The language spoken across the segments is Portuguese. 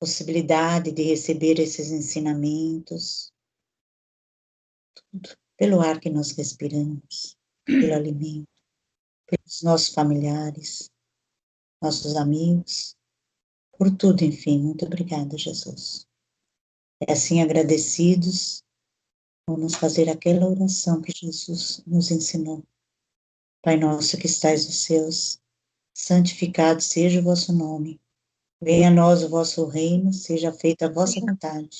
possibilidade de receber esses ensinamentos, tudo pelo ar que nós respiramos, pelo alimento, pelos nossos familiares, nossos amigos, por tudo, enfim. Muito obrigada, Jesus. E assim, agradecidos, vamos fazer aquela oração que Jesus nos ensinou. Pai nosso que estais nos céus, santificado seja o vosso nome. Venha a nós o vosso reino, seja feita a vossa vontade,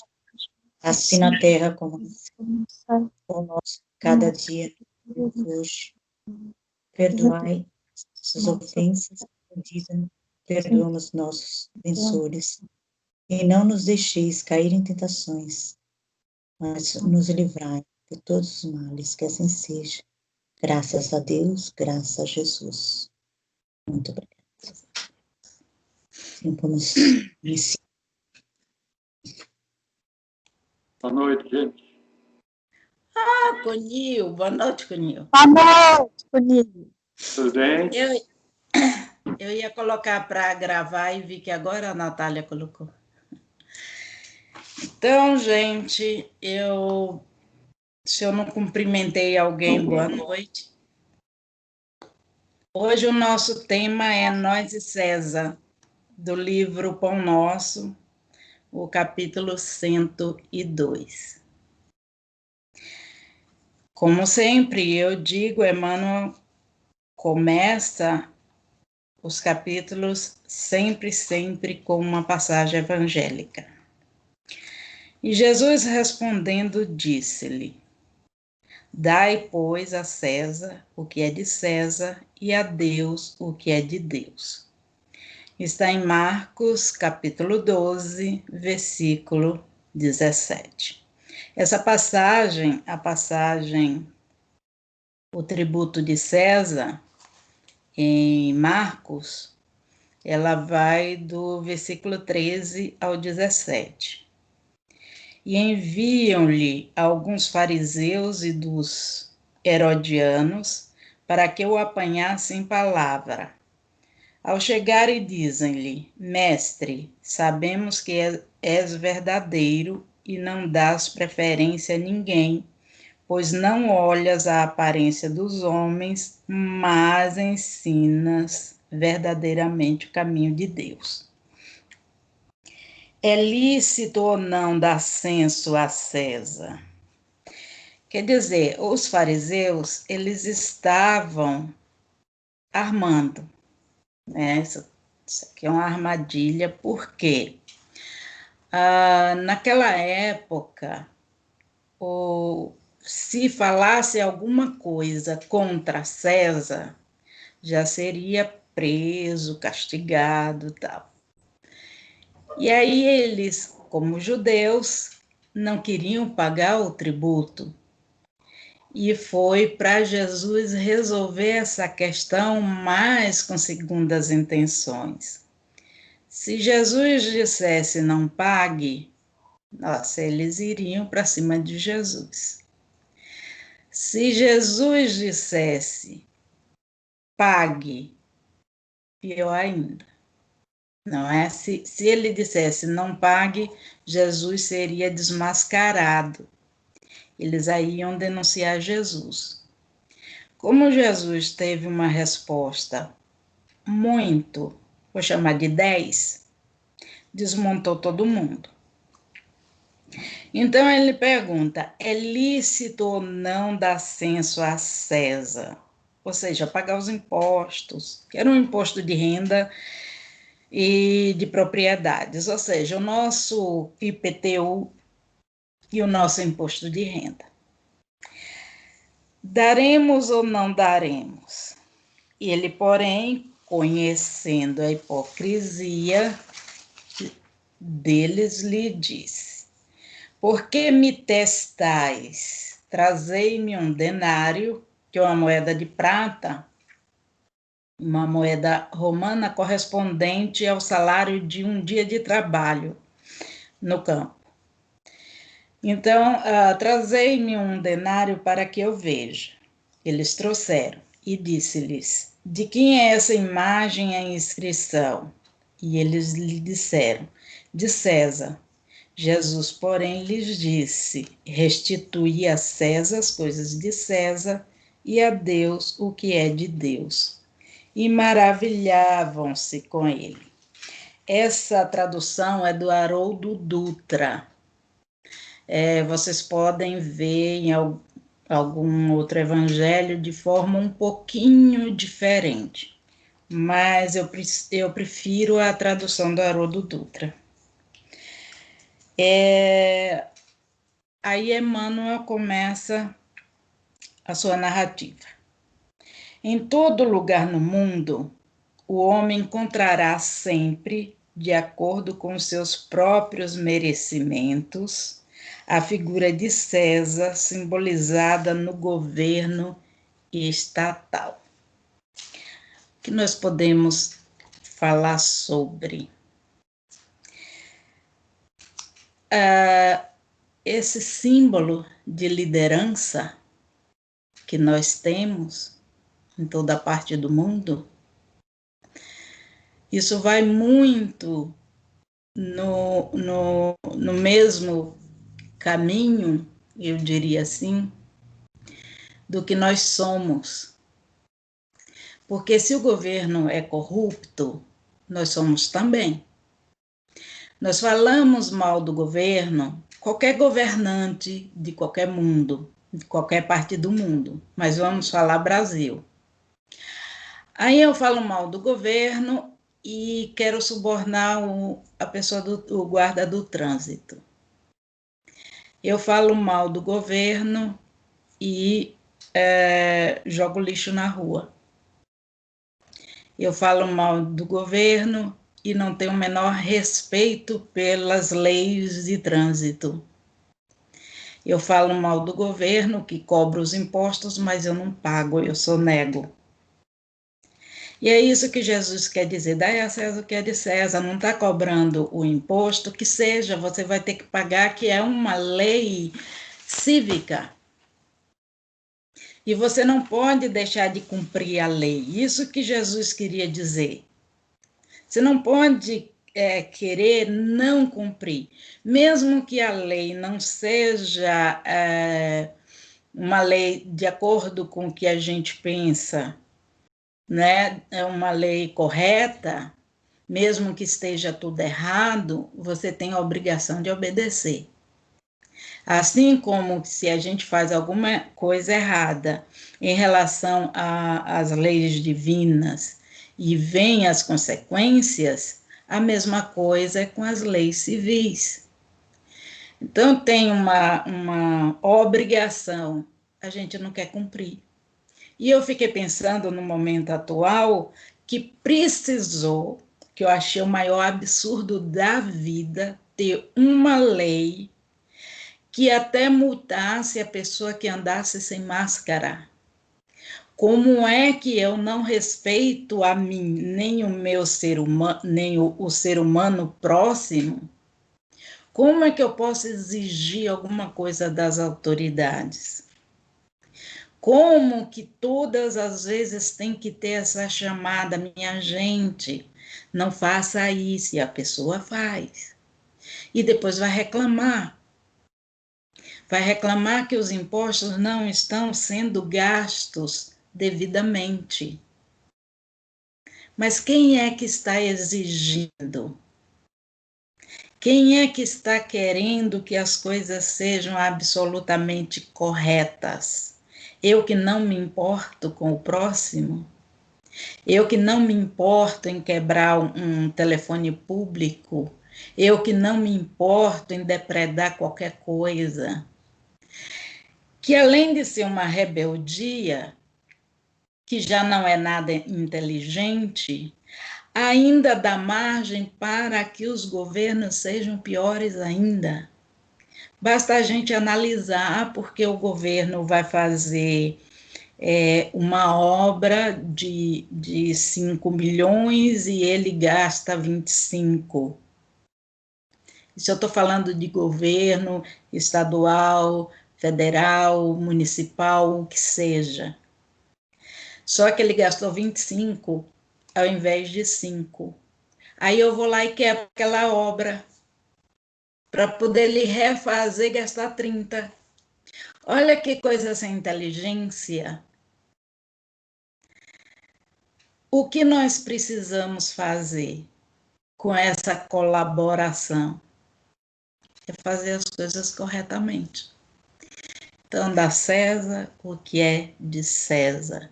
assim na terra como no céu. O nosso cada dia hoje. Perdoai as ofensas, perdoamos nossos ofensores, e não nos deixeis cair em tentações, mas nos livrai de todos os males, que assim seja. Graças a Deus, graças a Jesus. Muito obrigada. Sim, vamos iniciar. Boa noite, gente. Conil, boa noite, Conil. Boa noite, Conil. Tudo bem? Eu ia colocar para gravar e vi que agora a Natália colocou. Então, gente, se eu não cumprimentei alguém, boa noite. Hoje o nosso tema é Nós e César, do livro Pão Nosso, o capítulo 102. Como sempre, eu digo, Emmanuel começa os capítulos sempre com uma passagem evangélica. E Jesus respondendo disse-lhe: Dai, pois, a César o que é de César e a Deus o que é de Deus. Está em Marcos, capítulo 12, versículo 17. Essa passagem, o tributo de César, em Marcos, ela vai do versículo 13 ao 17. E enviam-lhe alguns fariseus e dos herodianos para que o apanhassem em palavra. Ao chegarem, dizem-lhe: Mestre, sabemos que és verdadeiro e não dás preferência a ninguém, pois não olhas a aparência dos homens, mas ensinas verdadeiramente o caminho de Deus. É lícito ou não dar censo a César? Quer dizer, os fariseus, eles estavam armando, né? Isso aqui é uma armadilha, por quê? Naquela época, se falasse alguma coisa contra César, já seria preso, castigado e tal. E aí eles, como judeus, não queriam pagar o tributo. E foi para Jesus resolver essa questão, mas com segundas intenções. Se Jesus dissesse não pague, nossa, eles iriam para cima de Jesus. Se Jesus dissesse pague, pior ainda. Não é? Se ele dissesse não pague, Jesus seria desmascarado. Eles aí iam denunciar Jesus. Como Jesus teve uma resposta muito, vou chamar de 10, desmontou todo mundo. Então ele pergunta: é lícito ou não dar censo a César? Ou seja, pagar os impostos, que era um imposto de renda e de propriedades, ou seja, o nosso IPTU e o nosso imposto de renda. Daremos ou não daremos? E ele, porém, conhecendo a hipocrisia deles, lhe disse: Por que me testais? Trazei-me um denário, que é uma moeda de prata, uma moeda romana correspondente ao salário de um dia de trabalho no campo. Então, trazei-me um denário para que eu veja. Eles trouxeram e disse-lhes: De quem é essa imagem e a inscrição? E eles lhe disseram: de César. Jesus, porém, lhes disse: restituí a César as coisas de César e a Deus o que é de Deus. E maravilhavam-se com ele. Essa tradução é do Haroldo Dutra. Vocês podem ver em algum outro evangelho de forma um pouquinho diferente, mas eu prefiro a tradução do Haroldo Dutra. Aí Emmanuel começa a sua narrativa. Em todo lugar no mundo, o homem encontrará sempre, de acordo com seus próprios merecimentos, a figura de César simbolizada no governo estatal. O que nós podemos falar sobre? Esse símbolo de liderança que nós temos em toda parte do mundo, isso vai muito no mesmo caminho, eu diria assim, do que nós somos. Porque se o governo é corrupto, nós somos também. Nós falamos mal do governo, qualquer governante de qualquer mundo, de qualquer parte do mundo, mas vamos falar Brasil. Aí eu falo mal do governo e quero subornar a pessoa o guarda do trânsito. Eu falo mal do governo e jogo lixo na rua. Eu falo mal do governo e não tenho o menor respeito pelas leis de trânsito. Eu falo mal do governo que cobra os impostos, mas eu não pago, eu sou nego. E é isso que Jesus quer dizer: dai a César o que é de César, não está cobrando o imposto, que seja, você vai ter que pagar, que é uma lei cívica. E você não pode deixar de cumprir a lei, isso que Jesus queria dizer. Você não pode querer não cumprir, mesmo que a lei não seja uma lei de acordo com o que a gente pensa, né? É uma lei correta, mesmo que esteja tudo errado, você tem a obrigação de obedecer. Assim como se a gente faz alguma coisa errada em relação às leis divinas e vem as consequências, a mesma coisa é com as leis civis. Então tem uma obrigação, a gente não quer cumprir. E eu fiquei pensando no momento atual que precisou, que eu achei o maior absurdo da vida, ter uma lei que até multasse a pessoa que andasse sem máscara. Como é que eu não respeito a mim, nem o meu ser humano, nem o ser humano próximo? Como é que eu posso exigir alguma coisa das autoridades? Como que todas as vezes tem que ter essa chamada, minha gente, não faça isso, e a pessoa faz. E depois vai reclamar. Vai reclamar que os impostos não estão sendo gastos devidamente. Mas quem é que está exigindo? Quem é que está querendo que as coisas sejam absolutamente corretas? Eu que não me importo com o próximo? Eu que não me importo em quebrar um telefone público? Eu que não me importo em depredar qualquer coisa? Que além de ser uma rebeldia, que já não é nada inteligente, ainda dá margem para que os governos sejam piores ainda. Basta a gente analisar porque o governo vai fazer uma obra de 5 milhões e ele gasta 25. Isso eu estou falando de governo estadual, federal, municipal, o que seja. Só que ele gastou 25 ao invés de 5. Aí eu vou lá e quebro aquela obra para poder lhe refazer e gastar 30. Olha que coisa sem inteligência. O que nós precisamos fazer com essa colaboração é fazer as coisas corretamente. Então, dá a César o que é de César.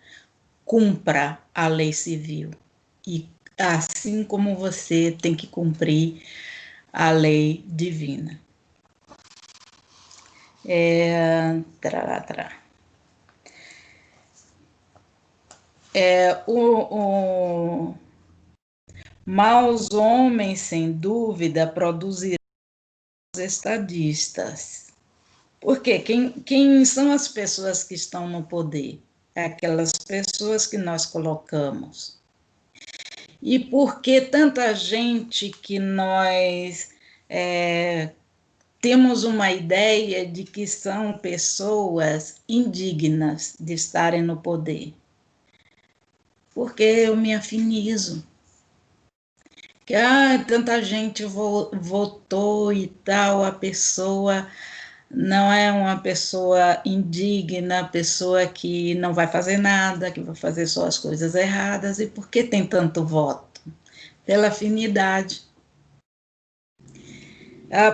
Cumpra a lei civil. E assim como você tem que cumprir a lei divina. Maus homens, sem dúvida, produzirão os estadistas. Porque quem são as pessoas que estão no poder? É aquelas pessoas que nós colocamos. E por que tanta gente que nós temos uma ideia de que são pessoas indignas de estarem no poder? Porque eu me afinizo. Que tanta gente votou e tal, a pessoa não é uma pessoa indigna, pessoa que não vai fazer nada, que vai fazer só as coisas erradas. E por que tem tanto voto? Pela afinidade.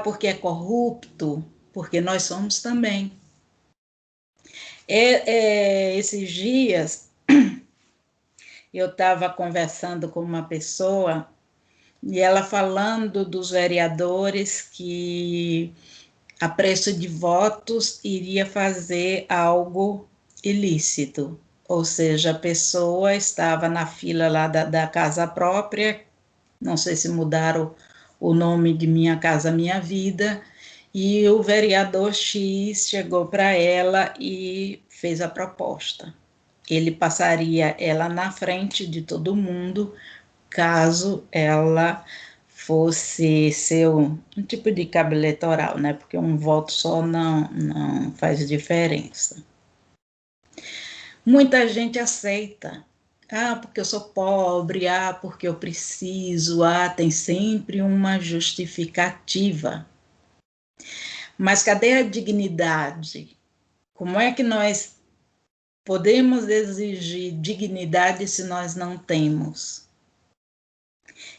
Porque é corrupto, porque nós somos também. Esses dias, eu estava conversando com uma pessoa e ela falando dos vereadores que, a preço de votos, iria fazer algo ilícito. Ou seja, a pessoa estava na fila lá da casa própria, não sei se mudaram o nome de Minha Casa Minha Vida, e o vereador X chegou para ela e fez a proposta. Ele passaria ela na frente de todo mundo, caso ela fosse ser um tipo de cabo eleitoral, né? Porque um voto só não faz diferença. Muita gente aceita. Porque eu sou pobre, porque eu preciso, tem sempre uma justificativa. Mas cadê a dignidade? Como é que nós podemos exigir dignidade se nós não temos?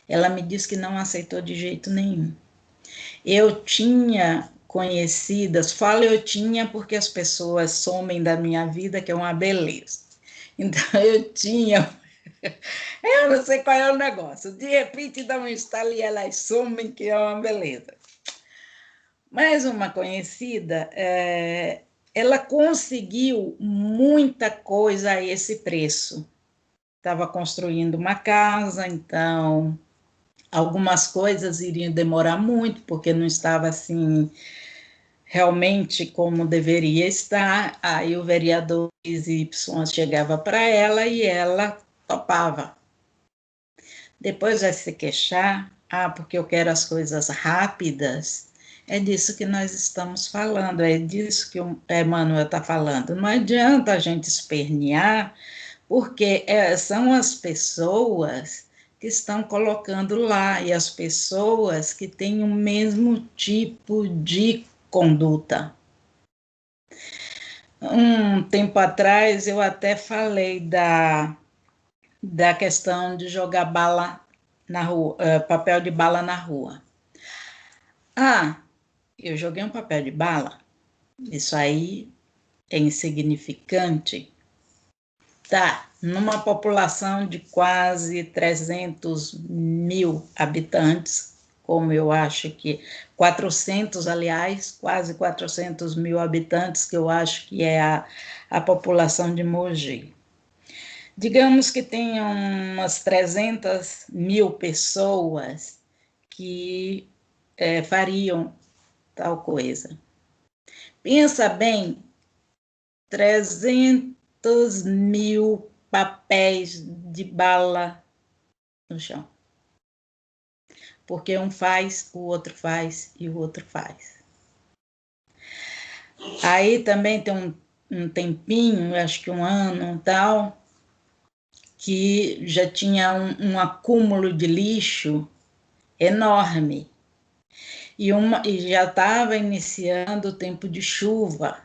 Ela me disse que não aceitou de jeito nenhum. Eu tinha conhecidas, falo eu tinha porque as pessoas somem da minha vida, que é uma beleza. Então eu tinha, eu não sei qual é o negócio, de repente dá um estalo e elas somem, que é uma beleza. Mas uma conhecida, ela conseguiu muita coisa a esse preço. Estava construindo uma casa, então algumas coisas iriam demorar muito, porque não estava assim realmente como deveria estar. Aí o vereador XY chegava para ela e ela topava. Depois vai se queixar, porque eu quero as coisas rápidas. É disso que nós estamos falando, é disso que o Emmanuel está falando. Não adianta a gente espernear, porque são as pessoas que estão colocando lá, e as pessoas que têm o mesmo tipo de conduta. Um tempo atrás, eu até falei da questão de jogar bala na rua, papel de bala na rua. Eu joguei um papel de bala, isso aí é insignificante. Tá, numa população de quase 300 mil habitantes, como eu acho que 400, aliás, quase 400 mil habitantes, que eu acho que é a população de Mogi. Digamos que tenham umas 300 mil pessoas que fariam tal coisa. Pensa bem, 300 mil papéis de bala no chão. Porque um faz, o outro faz e o outro faz. Aí também tem um tempinho, acho que um ano e tal, que já tinha um acúmulo de lixo enorme. E já estava iniciando o tempo de chuva,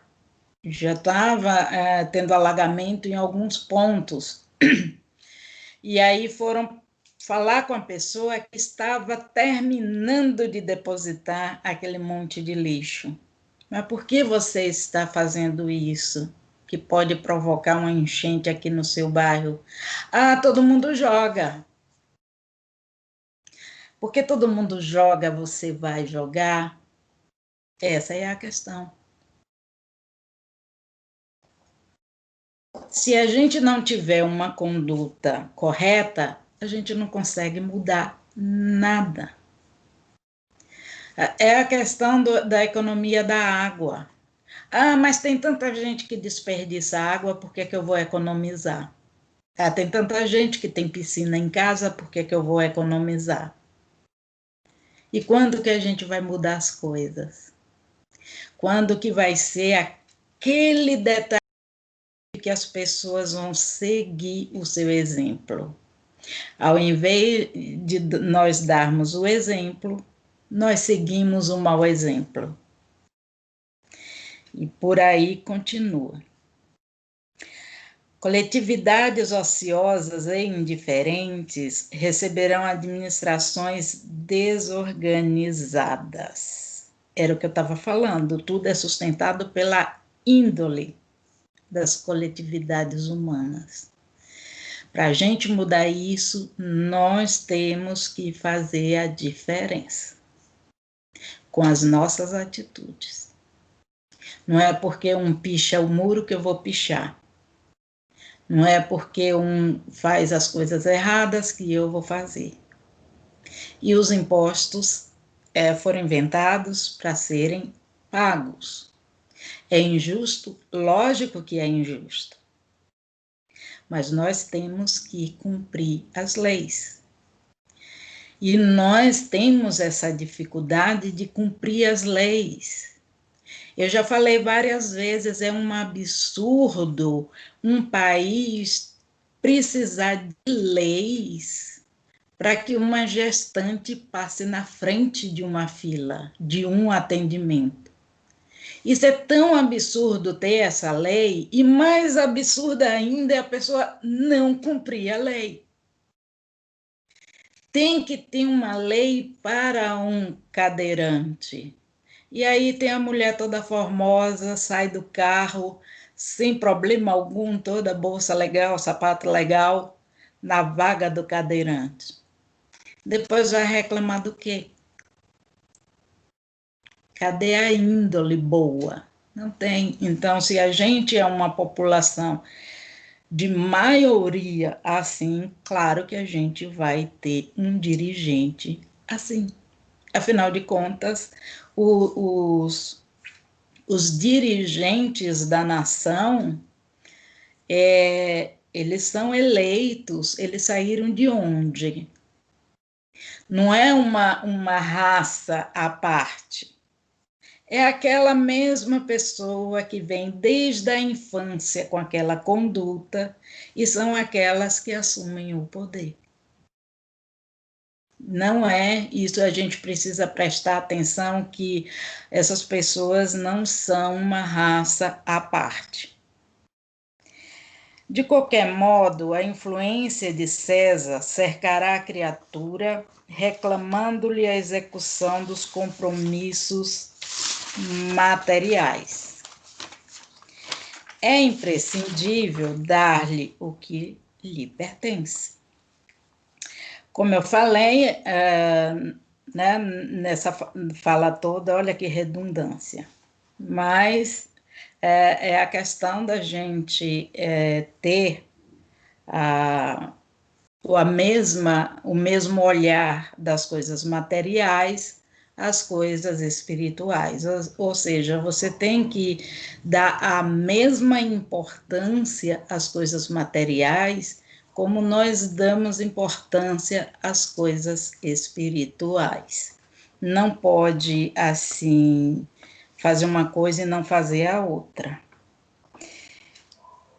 já estava tendo alagamento em alguns pontos. E aí foram falar com a pessoa que estava terminando de depositar aquele monte de lixo. Mas por que você está fazendo isso? Que pode provocar uma enchente aqui no seu bairro. Ah, todo mundo joga. Porque todo mundo joga, você vai jogar? Essa é a questão. Se a gente não tiver uma conduta correta, a gente não consegue mudar nada. É a questão da economia da água. Ah, mas tem tanta gente que desperdiça água, por que eu vou economizar? Ah, tem tanta gente que tem piscina em casa, por que eu vou economizar? E quando que a gente vai mudar as coisas? Quando que vai ser aquele detalhe que as pessoas vão seguir o seu exemplo? Ao invés de nós darmos o exemplo, nós seguimos o mau exemplo. E por aí continua. Coletividades ociosas e indiferentes receberão administrações desorganizadas. Era o que eu estava falando, tudo é sustentado pela índole das coletividades humanas. Para a gente mudar isso, nós temos que fazer a diferença com as nossas atitudes. Não é porque um picha o muro que eu vou pichar. Não é porque um faz as coisas erradas que eu vou fazer. E os impostos foram inventados para serem pagos. É injusto? Lógico que é injusto. Mas nós temos que cumprir as leis. E nós temos essa dificuldade de cumprir as leis. Eu já falei várias vezes, é um absurdo um país precisar de leis para que uma gestante passe na frente de uma fila, de um atendimento. Isso é tão absurdo ter essa lei, e mais absurdo ainda é a pessoa não cumprir a lei. Tem que ter uma lei para um cadeirante. E aí tem a mulher toda formosa, sai do carro, sem problema algum, toda bolsa legal, sapato legal, na vaga do cadeirante. Depois vai reclamar do quê? Cadê a índole boa? Não tem. Então, se a gente é uma população de maioria assim, claro que a gente vai ter um dirigente assim. Afinal de contas, os dirigentes da nação, eles são eleitos, eles saíram de onde? Não é uma raça à parte. É aquela mesma pessoa que vem desde a infância com aquela conduta e são aquelas que assumem o poder. Não é isso, a gente precisa prestar atenção que essas pessoas não são uma raça à parte. De qualquer modo, a influência de César cercará a criatura, reclamando-lhe a execução dos compromissos materiais. É imprescindível dar-lhe o que lhe pertence. Como eu falei, né, nessa fala toda, olha que redundância, mas é a questão da gente ter o mesmo olhar das coisas materiais às coisas espirituais, ou seja, você tem que dar a mesma importância às coisas materiais como nós damos importância às coisas espirituais. Não pode, assim, fazer uma coisa e não fazer a outra.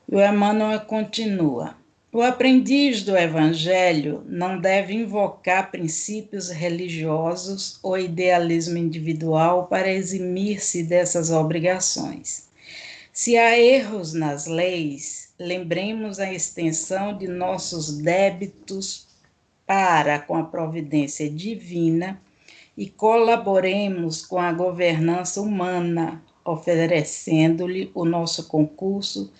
O Emmanuel continua. O aprendiz do Evangelho não deve invocar princípios religiosos ou idealismo individual para eximir-se dessas obrigações. Se há erros nas leis, lembremos a extensão de nossos débitos para com a providência divina e colaboremos com a governança humana, oferecendo-lhe o nosso concurso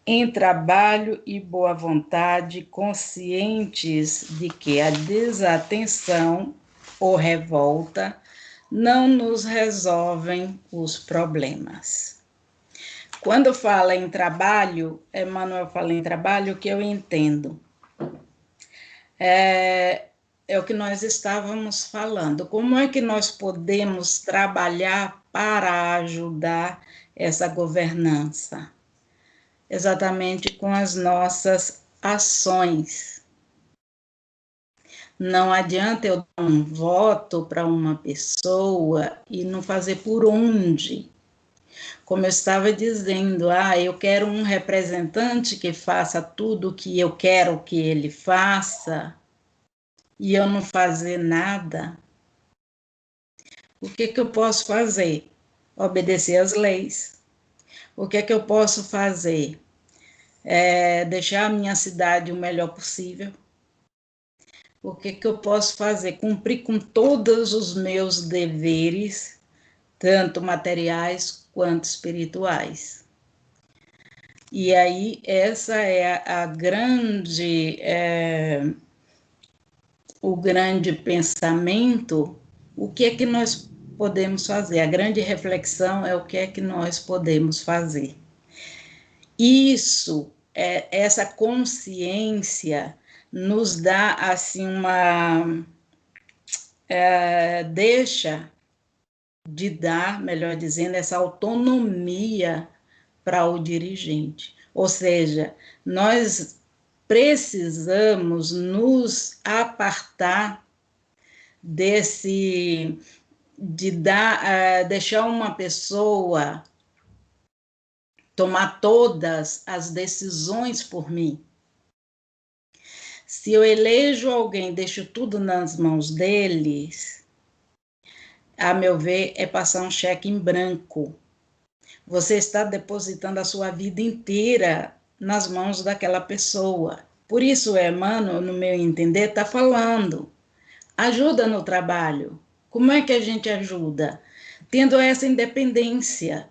em trabalho e boa vontade, conscientes de que a desatenção ou revolta não nos resolvem os problemas. Quando fala em trabalho, Emmanuel fala em trabalho, o que eu entendo é o que nós estávamos falando. Como é que nós podemos trabalhar para ajudar essa governança? Exatamente com as nossas ações. Não adianta eu dar um voto para uma pessoa e não fazer por onde. Como eu estava dizendo, eu quero um representante que faça tudo o que eu quero que ele faça e eu não fazer nada. O que eu posso fazer? Obedecer às leis. O que eu posso fazer? Deixar a minha cidade o melhor possível. O que eu posso fazer? Cumprir com todos os meus deveres, tanto materiais quanto espirituais. E aí, essa é o grande pensamento, o que é que nós podemos fazer? A grande reflexão é o que é que nós podemos fazer. Isso, essa consciência nos dá, assim, deixa de dar, melhor dizendo, essa autonomia para o dirigente. Ou seja, nós precisamos nos apartar de deixar uma pessoa tomar todas as decisões por mim. Se eu elejo alguém, deixo tudo nas mãos deles, a meu ver, é passar um cheque em branco. Você está depositando a sua vida inteira nas mãos daquela pessoa. Por isso, Emmanuel, no meu entender, está falando. Ajuda no trabalho. Como é que a gente ajuda? Tendo essa independência.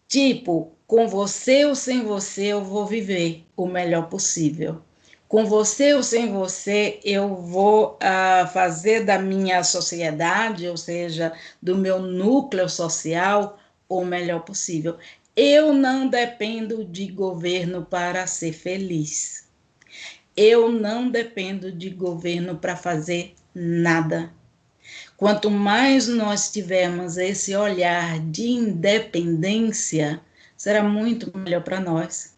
Tipo, com você ou sem você, eu vou viver o melhor possível. Com você ou sem você, eu vou fazer da minha sociedade, ou seja, do meu núcleo social, o melhor possível. Eu não dependo de governo para ser feliz. Eu não dependo de governo para fazer nada. Quanto mais nós tivermos esse olhar de independência, será muito melhor para nós.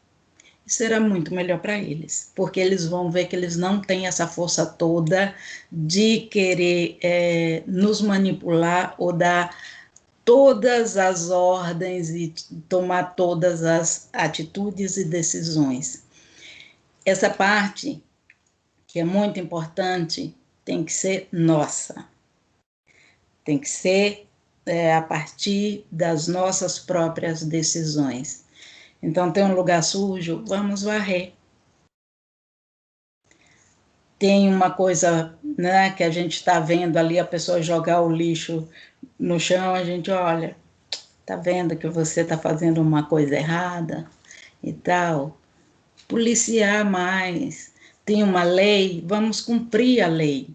E será muito melhor para eles, porque eles vão ver que eles não têm essa força toda de querer nos manipular ou dar todas as ordens e tomar todas as atitudes e decisões. Essa parte, que é muito importante, tem que ser nossa. Tem que ser a partir das nossas próprias decisões. Então, tem um lugar sujo, vamos varrer. Tem uma coisa, né, que a gente está vendo ali, a pessoa jogar o lixo no chão, a gente olha, está vendo que você está fazendo uma coisa errada e tal. Policiar mais. Tem uma lei, vamos cumprir a lei.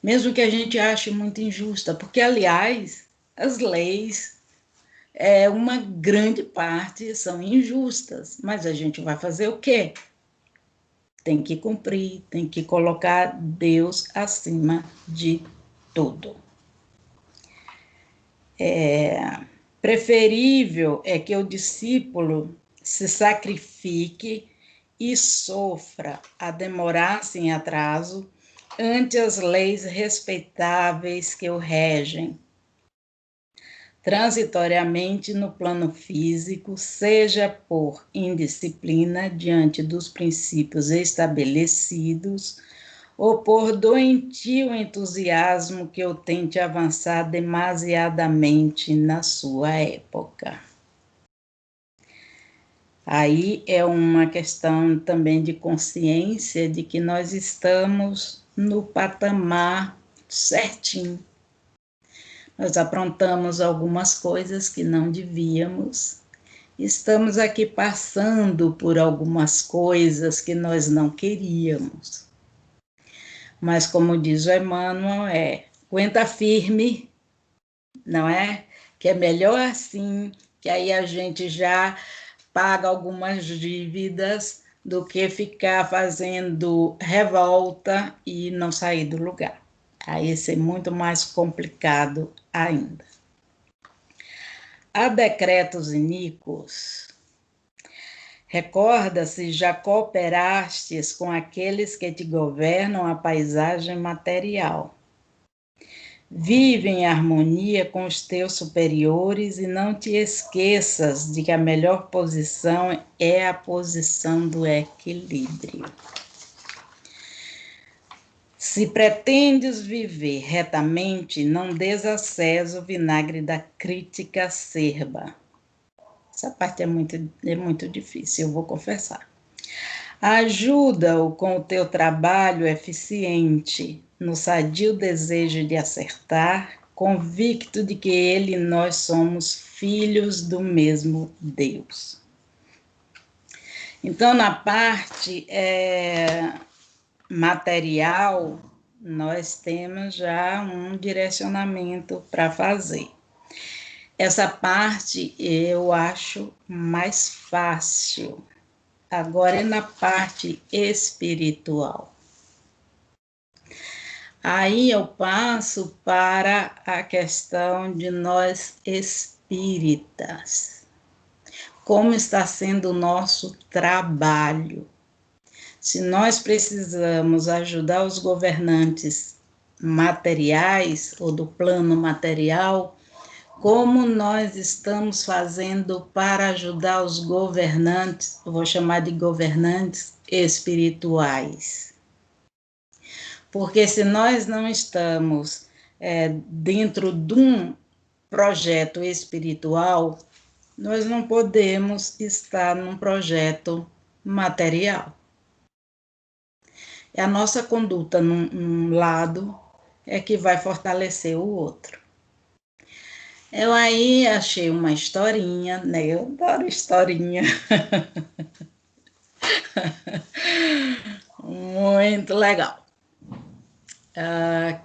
Mesmo que a gente ache muito injusta, porque, aliás, as leis, uma grande parte são injustas, mas a gente vai fazer o quê? Tem que cumprir, tem que colocar Deus acima de tudo. Preferível é que o discípulo se sacrifique e sofra a demorar-se em atraso ante as leis respeitáveis que o regem. transitoriamente no plano físico, seja por indisciplina diante dos princípios estabelecidos, ou por doentio entusiasmo que eu tente avançar demasiadamente na sua época. Aí é uma questão também de consciência de que nós estamos no patamar certinho. Nós aprontamos algumas coisas que não devíamos. Estamos aqui passando por algumas coisas que nós não queríamos. Mas, como diz o Emmanuel, aguenta firme, não é? Que é melhor assim, que aí a gente já paga algumas dívidas do que ficar fazendo revolta e não sair do lugar. Aí isso é muito mais complicado ainda. Há decretos iníquos. Recorda-se, já cooperastes com aqueles que te governam a paisagem material. Vive em harmonia com os teus superiores e não te esqueças de que a melhor posição é a posição do equilíbrio. Se pretendes viver retamente, não dês acesso ao vinagre da crítica acerba. Essa parte é muito difícil, eu vou confessar. Ajuda-o com o teu trabalho eficiente, no sadio desejo de acertar, convicto de que ele e nós somos filhos do mesmo Deus. Então, na parte material, nós temos já um direcionamento para fazer. Essa parte eu acho mais fácil. Agora é na parte espiritual. Aí eu passo para a questão de nós espíritas. Como está sendo o nosso trabalho? Se nós precisamos ajudar os governantes materiais ou do plano material, como nós estamos fazendo para ajudar os governantes, eu vou chamar de governantes espirituais? Porque se nós não estamos dentro de um projeto espiritual, nós não podemos estar num projeto material. A nossa conduta num lado é que vai fortalecer o outro. Eu aí achei uma historinha, né? Eu adoro historinha. Muito legal.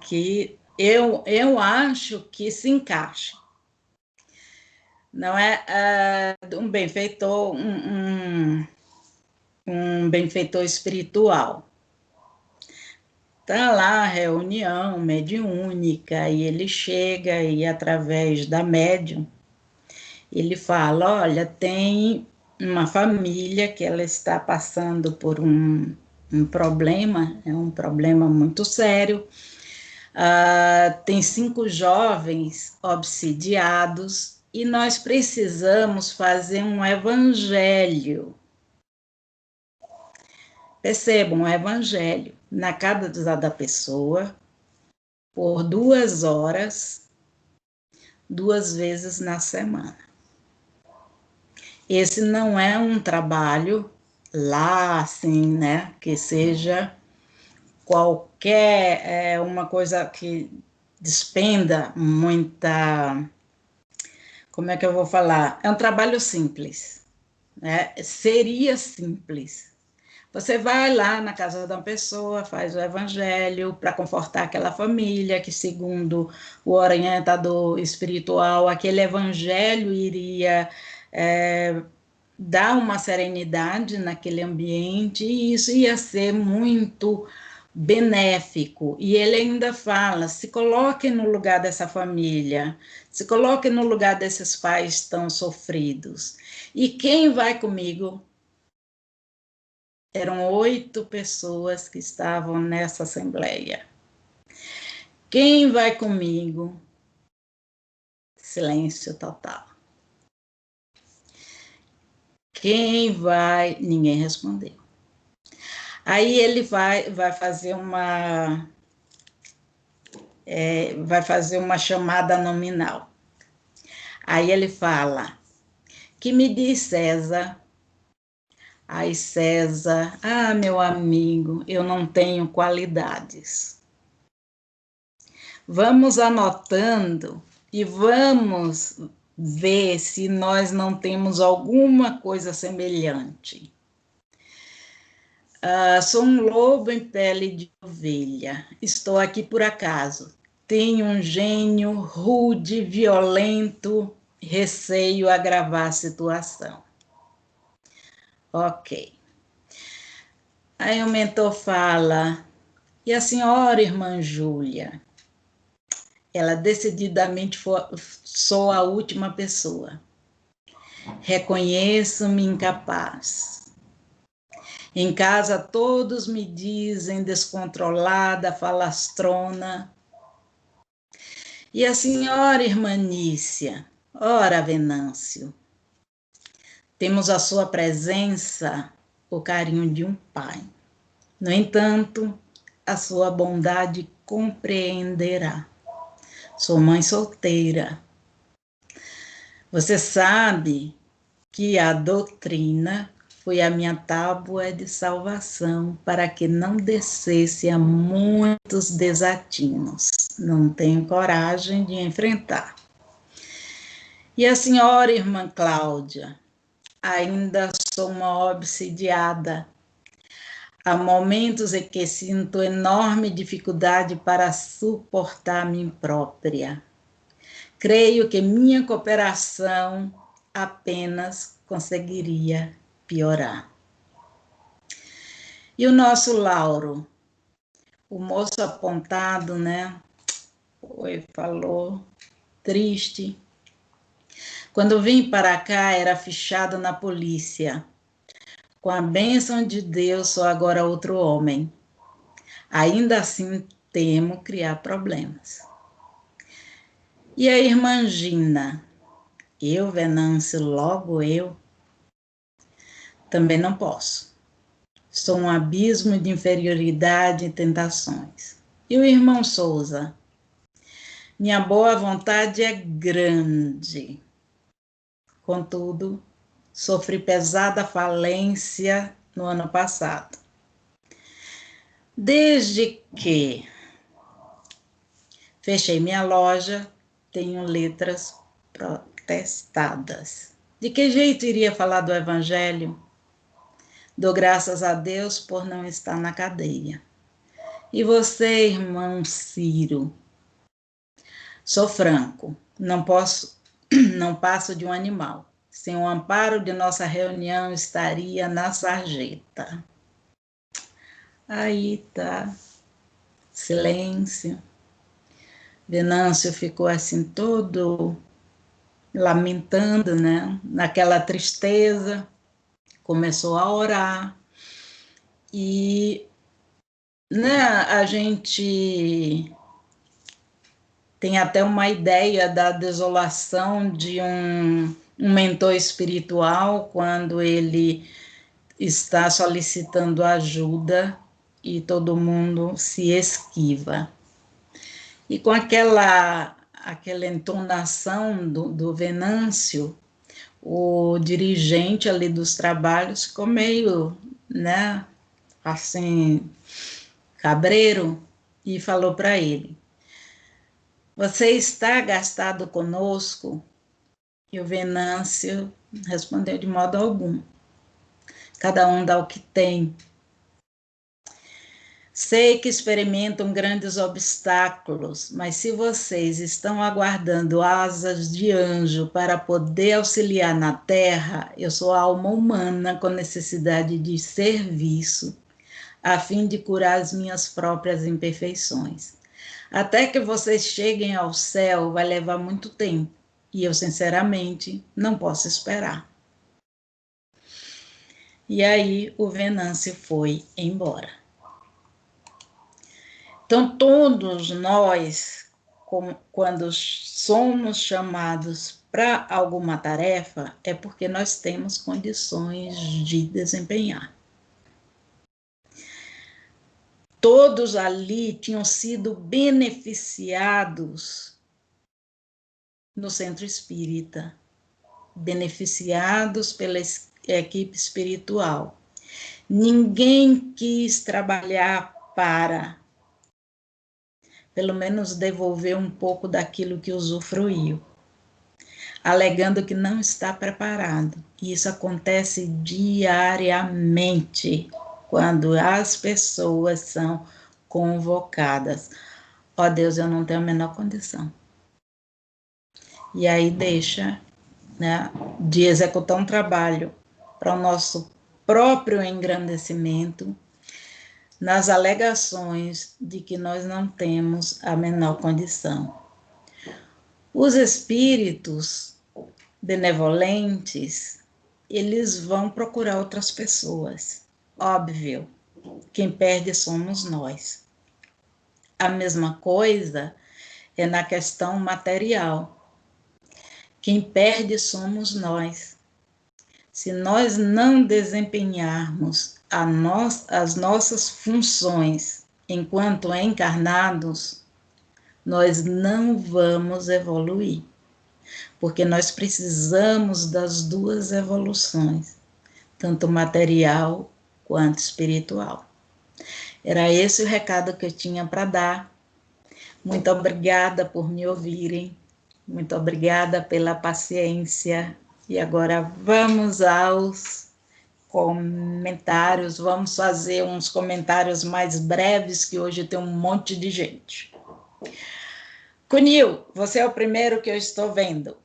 Que eu acho que se encaixa. Não é um benfeitor, um benfeitor espiritual. Está lá a reunião mediúnica e ele chega e através da médium, ele fala, olha, tem uma família que ela está passando por um problema, é um problema muito sério, tem 5 jovens obsidiados e nós precisamos fazer um evangelho. Percebam, um evangelho na casa da pessoa, por 2 horas, 2 vezes na semana. Esse não é um trabalho lá, assim, né, que seja qualquer, uma coisa que despenda muita, como é que eu vou falar? É um trabalho simples, né? Seria simples. Você vai lá na casa de uma pessoa, faz o evangelho para confortar aquela família, que segundo o orientador espiritual, aquele evangelho iria dar uma serenidade naquele ambiente, e isso ia ser muito benéfico. E ele ainda fala, se coloque no lugar dessa família, se coloque no lugar desses pais tão sofridos. E quem vai comigo? Eram 8 pessoas que estavam nessa assembleia. Quem vai comigo? Silêncio total. Quem vai? Ninguém respondeu. Aí ele vai fazer uma chamada nominal. Aí ele fala, que me diz César? Aí César, meu amigo, eu não tenho qualidades. Vamos anotando e vamos ver se nós não temos alguma coisa semelhante. Sou um lobo em pele de ovelha. Estou aqui por acaso. Tenho um gênio rude, violento, receio agravar a situação. Ok. Aí o mentor fala, e a senhora, irmã Júlia? Ela decididamente sou a última pessoa. Reconheço-me incapaz. Em casa todos me dizem descontrolada, falastrona. E a senhora, irmã Nícia? Ora, Venâncio, temos a sua presença, o carinho de um pai. No entanto, a sua bondade compreenderá. Sou mãe solteira. Você sabe que a doutrina foi a minha tábua de salvação para que não descesse a muitos desatinos. Não tenho coragem de enfrentar. E a senhora, irmã Cláudia? Ainda sou uma obsidiada. Há momentos em que sinto enorme dificuldade para suportar mim própria. Creio que minha cooperação apenas conseguiria piorar. E o nosso Lauro? O moço apontado, né? Falou, triste. Quando vim para cá, era fichado na polícia. Com a bênção de Deus, sou agora outro homem. Ainda assim, temo criar problemas. E a irmã Gina? Eu, Venâncio, logo eu? Também não posso. Sou um abismo de inferioridade e tentações. E o irmão Souza? Minha boa vontade é grande. Contudo, sofri pesada falência no ano passado. Desde que fechei minha loja, tenho letras protestadas. De que jeito iria falar do Evangelho? Dou graças a Deus por não estar na cadeia. E você, irmão Ciro? Sou franco, não passo de um animal. Sem o amparo de nossa reunião, estaria na sarjeta. Aí tá, silêncio. Venâncio ficou assim todo lamentando, né? Naquela tristeza, começou a orar. E, né, a gente tem até uma ideia da desolação de um mentor espiritual quando ele está solicitando ajuda e todo mundo se esquiva. E com aquela entonação do Venâncio, o dirigente ali dos trabalhos ficou meio, né, assim, cabreiro, e falou para ele, você está gastado conosco? E o Venâncio respondeu de modo algum. Cada um dá o que tem. Sei que experimentam grandes obstáculos, mas se vocês estão aguardando asas de anjo para poder auxiliar na terra, eu sou alma humana com necessidade de serviço, a fim de curar as minhas próprias imperfeições. Até que vocês cheguem ao céu vai levar muito tempo, e eu, sinceramente, não posso esperar. E aí o Venâncio foi embora. Então, todos nós, quando somos chamados para alguma tarefa, é porque nós temos condições de desempenhar. Todos ali tinham sido beneficiados no centro espírita, beneficiados pela equipe espiritual. Ninguém quis trabalhar para, pelo menos, devolver um pouco daquilo que usufruiu, alegando que não está preparado. E isso acontece diariamente, quando as pessoas são convocadas. Ó Deus, eu não tenho a menor condição. E aí deixa, né, de executar um trabalho para o nosso próprio engrandecimento, nas alegações de que nós não temos a menor condição. Os espíritos benevolentes, eles vão procurar outras pessoas. Óbvio, quem perde somos nós. A mesma coisa é na questão material. Quem perde somos nós. Se nós não desempenharmos as nossas funções enquanto encarnados, nós não vamos evoluir, porque nós precisamos das duas evoluções, tanto material quanto espiritual. Era esse o recado que eu tinha para dar. Muito obrigada por me ouvirem, muito obrigada pela paciência. E agora vamos aos comentários, vamos fazer uns comentários mais breves, que hoje tem um monte de gente. Cunil, você é o primeiro que eu estou vendo.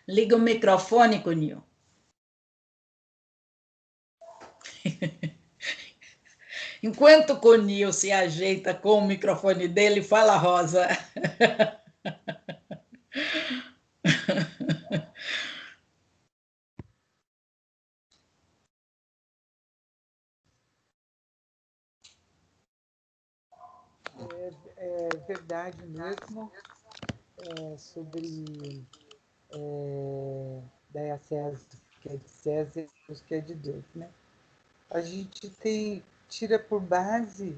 Liga o microfone, Cunil. Enquanto o Cunil se ajeita com o microfone dele, fala, Rosa. É verdade mesmo, sobre daí a César, que é de César, e Deus que é de Deus, né? A gente tira por base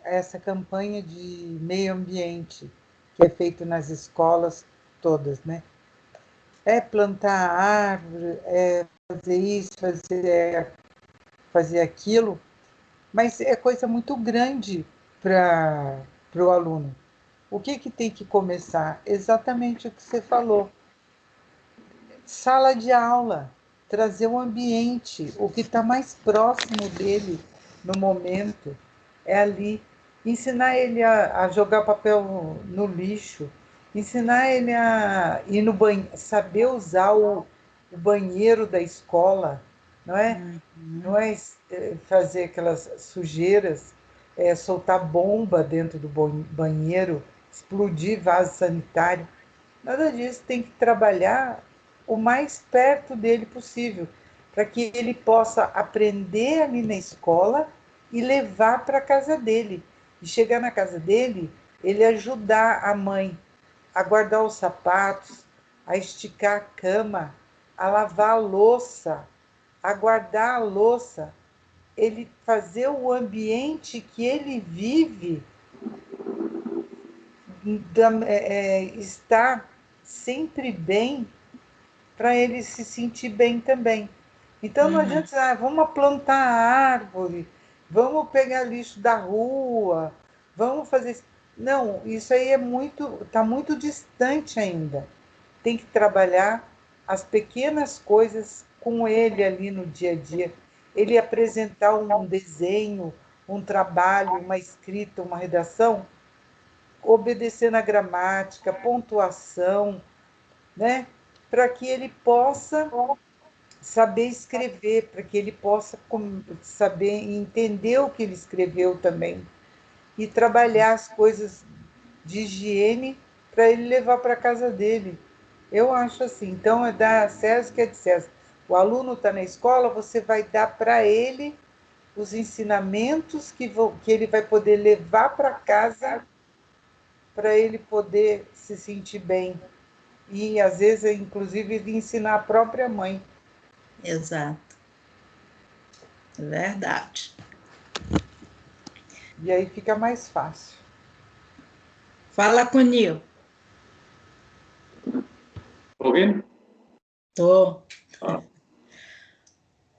essa campanha de meio ambiente que é feito nas escolas todas, né? É plantar árvore, é fazer isso, fazer aquilo, mas é coisa muito grande para o aluno. O que tem que começar? Exatamente o que você falou. Sala de aula, trazer o ambiente, o que está mais próximo dele no momento, é ali. Ensinar ele a jogar papel no lixo, ensinar ele a ir no banheiro, saber usar o banheiro da escola, não é? Não é fazer aquelas sujeiras, soltar bomba dentro do banheiro, explodir vaso sanitário. Nada disso, tem que trabalhar o mais perto dele possível, para que ele possa aprender ali na escola e levar para a casa dele. E chegar na casa dele, ele ajudar a mãe a guardar os sapatos, a esticar a cama, a lavar a louça, a guardar a louça, ele fazer o ambiente que ele vive estar sempre bem, para ele se sentir bem também. Então não adianta dizer, vamos plantar árvore, vamos pegar lixo da rua, vamos fazer isso. Não, isso aí está muito distante ainda. Tem que trabalhar as pequenas coisas com ele ali no dia a dia. Ele apresentar um desenho, um trabalho, uma escrita, uma redação, obedecendo a gramática, pontuação, né? Para que ele possa saber escrever, para que ele possa saber entender o que ele escreveu também e trabalhar as coisas de higiene para ele levar para a casa dele. Eu acho assim, então é dar a César o que é de César. O aluno está na escola, você vai dar para ele os ensinamentos que ele vai poder levar para casa para ele poder se sentir bem. E, às vezes, inclusive, de ensinar a própria mãe. Exato. Verdade. E aí fica mais fácil. Fala com o Nil. Ouvindo? Tô. Ah.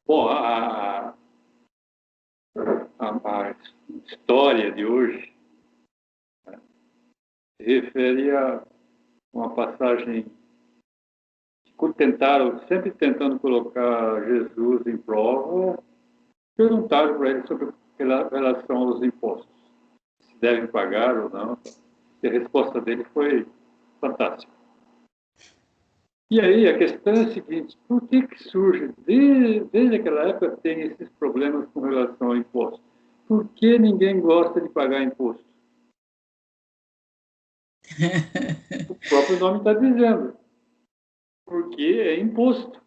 Bom, a história de hoje, né, se refere a uma passagem que tentaram, sempre tentando colocar Jesus em prova, perguntaram para ele sobre relação aos impostos, se devem pagar ou não. E a resposta dele foi fantástica. E aí a questão é a seguinte: por que surge, desde aquela época, tem esses problemas com relação ao imposto? Por que ninguém gosta de pagar imposto? O próprio nome está dizendo. Porque é imposto.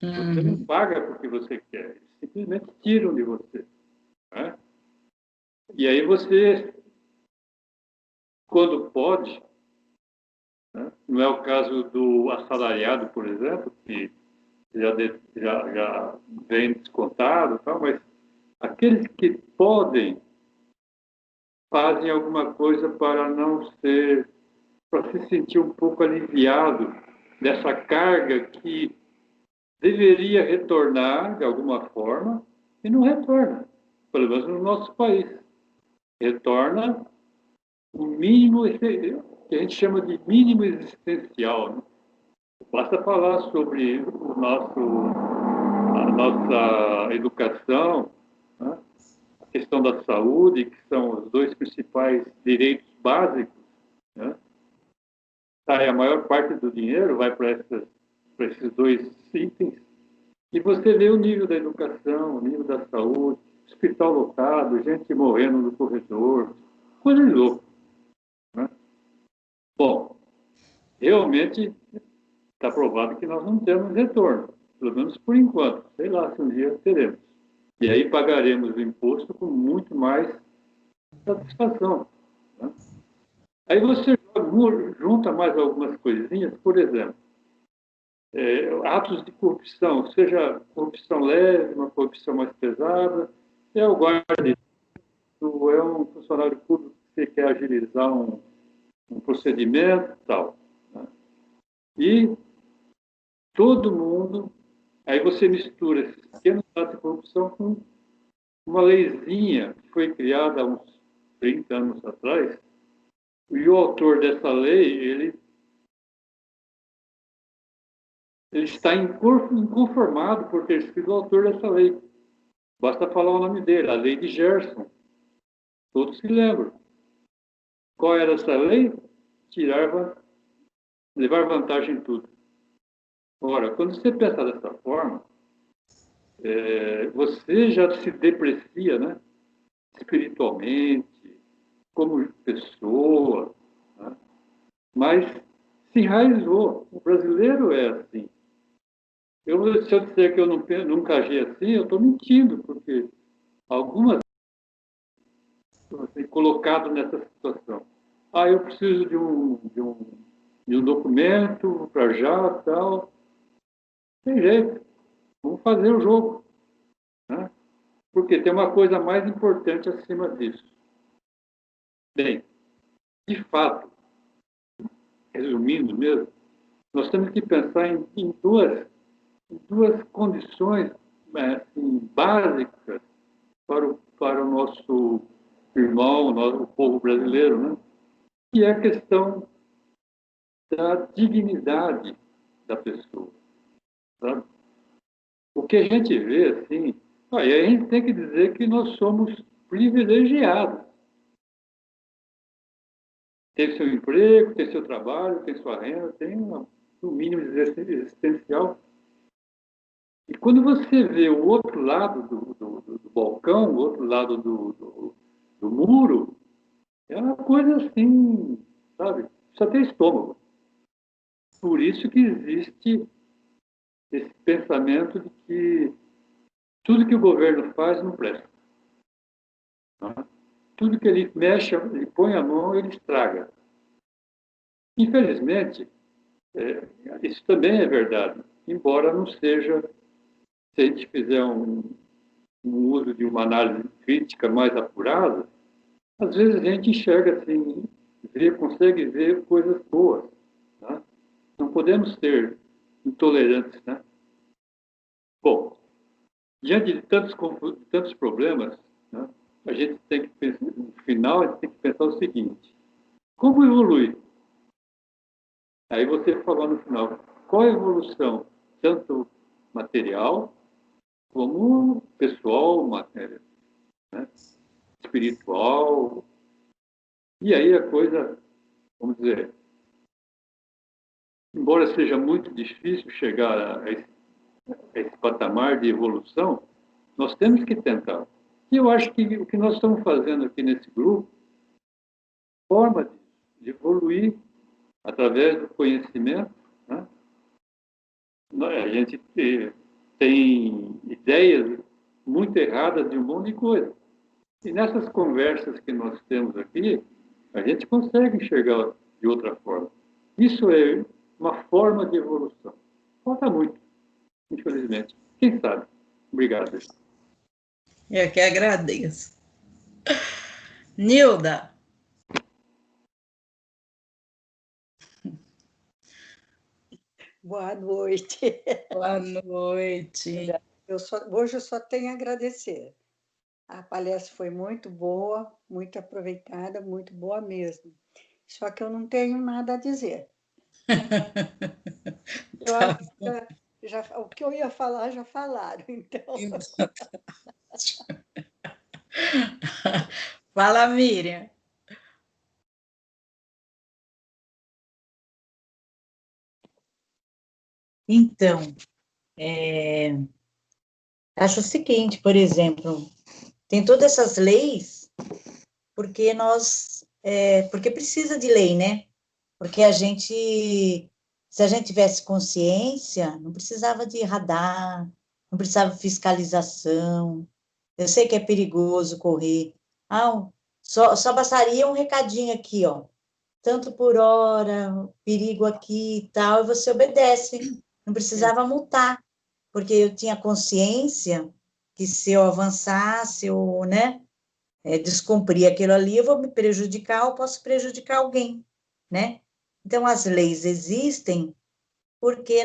Você não paga porque você quer. Eles simplesmente tiram de você. Né? E aí você, quando pode, né? Não é o caso do assalariado, por exemplo, que já vem descontado, tal, mas aqueles que podem fazem alguma coisa para não ser, para se sentir um pouco aliviado dessa carga que deveria retornar de alguma forma e não retorna, pelo menos no nosso país. Retorna o mínimo que a gente chama de mínimo existencial. Né? Basta falar sobre a nossa educação, né? A questão da saúde, que são os dois principais direitos básicos. Né? A maior parte do dinheiro vai para esses dois itens. E você vê o nível da educação, o nível da saúde, hospital lotado, gente morrendo no corredor, coisa de louco. Né? Bom, realmente está provado que nós não temos retorno, pelo menos por enquanto. Sei lá se um dia teremos. E aí pagaremos o imposto com muito mais satisfação. Né? Aí você junta mais algumas coisinhas, por exemplo, atos de corrupção, seja corrupção leve, uma corrupção mais pesada, é o guarda, é um funcionário público que quer agilizar um procedimento e tal. Né? E todo mundo, aí você mistura esses pequenos atos de corrupção com uma leizinha que foi criada há uns 30 anos atrás, e o autor dessa lei, ele está inconformado por ter sido o autor dessa lei. Basta falar o nome dele, a lei de Gerson. Todos se lembram. Qual era essa lei? Levar vantagem em tudo. Ora, quando você pensa dessa forma, você já se deprecia, né? Espiritualmente, como pessoa, né? Mas se enraizou. O brasileiro é assim. Se eu disser que eu nunca agi assim, eu estou mentindo, porque algumas vezes colocado nessa situação. Eu preciso de um documento para já, tal. Tem jeito, vamos fazer o jogo. Né? Porque tem uma coisa mais importante acima disso. Bem, de fato, resumindo mesmo, nós temos que pensar em duas condições assim, básicas para o nosso irmão, o povo brasileiro, né? Que é a questão da dignidade da pessoa. Sabe? O que a gente vê, assim, a gente tem que dizer que nós somos privilegiados. Tem seu emprego, tem seu trabalho, tem sua renda, tem um mínimo existencial. E quando você vê o outro lado do balcão, o outro lado do muro, é uma coisa assim, sabe? Só tem estômago. Por isso que existe esse pensamento de que tudo que o governo faz não presta. Tá? Tudo que ele mexe, ele põe a mão, ele estraga. Infelizmente, isso também é verdade, embora não seja, se a gente fizer um uso de uma análise crítica mais apurada, às vezes a gente enxerga assim, consegue ver coisas boas. Tá? Não podemos ser intolerantes, né? Bom, diante de tantos problemas, né, a gente tem que pensar, no final, a gente tem que pensar o seguinte: como evoluir? Aí você falou no final, qual a evolução, tanto material como pessoal, matéria, né, espiritual. E aí a coisa, vamos dizer, embora seja muito difícil chegar a esse patamar de evolução, nós temos que tentar. E eu acho que o que nós estamos fazendo aqui nesse grupo, forma de evoluir através do conhecimento, né? A gente tem ideias muito erradas de um monte de coisa. E nessas conversas que nós temos aqui, a gente consegue enxergar de outra forma. Isso é uma forma de evolução. Falta muito, infelizmente. Quem sabe? Obrigado. Eu que agradeço. Nilda. Boa noite. Boa noite. Hoje eu só tenho a agradecer. A palestra foi muito boa, muito aproveitada, muito boa mesmo. Só que eu não tenho nada a dizer. O que eu ia falar, já falaram, então. Fala, Miriam. Então, acho o seguinte, por exemplo, tem todas essas leis porque porque precisa de lei, né? Porque se a gente tivesse consciência, não precisava de radar, não precisava de fiscalização. Eu sei que é perigoso correr. Só bastaria um recadinho aqui, ó. Tanto por hora, perigo aqui e tal, e você obedece. Não precisava multar, porque eu tinha consciência que se eu avançasse, ou, né, descumprir aquilo ali, eu vou me prejudicar ou posso prejudicar alguém, né? Então, as leis existem porque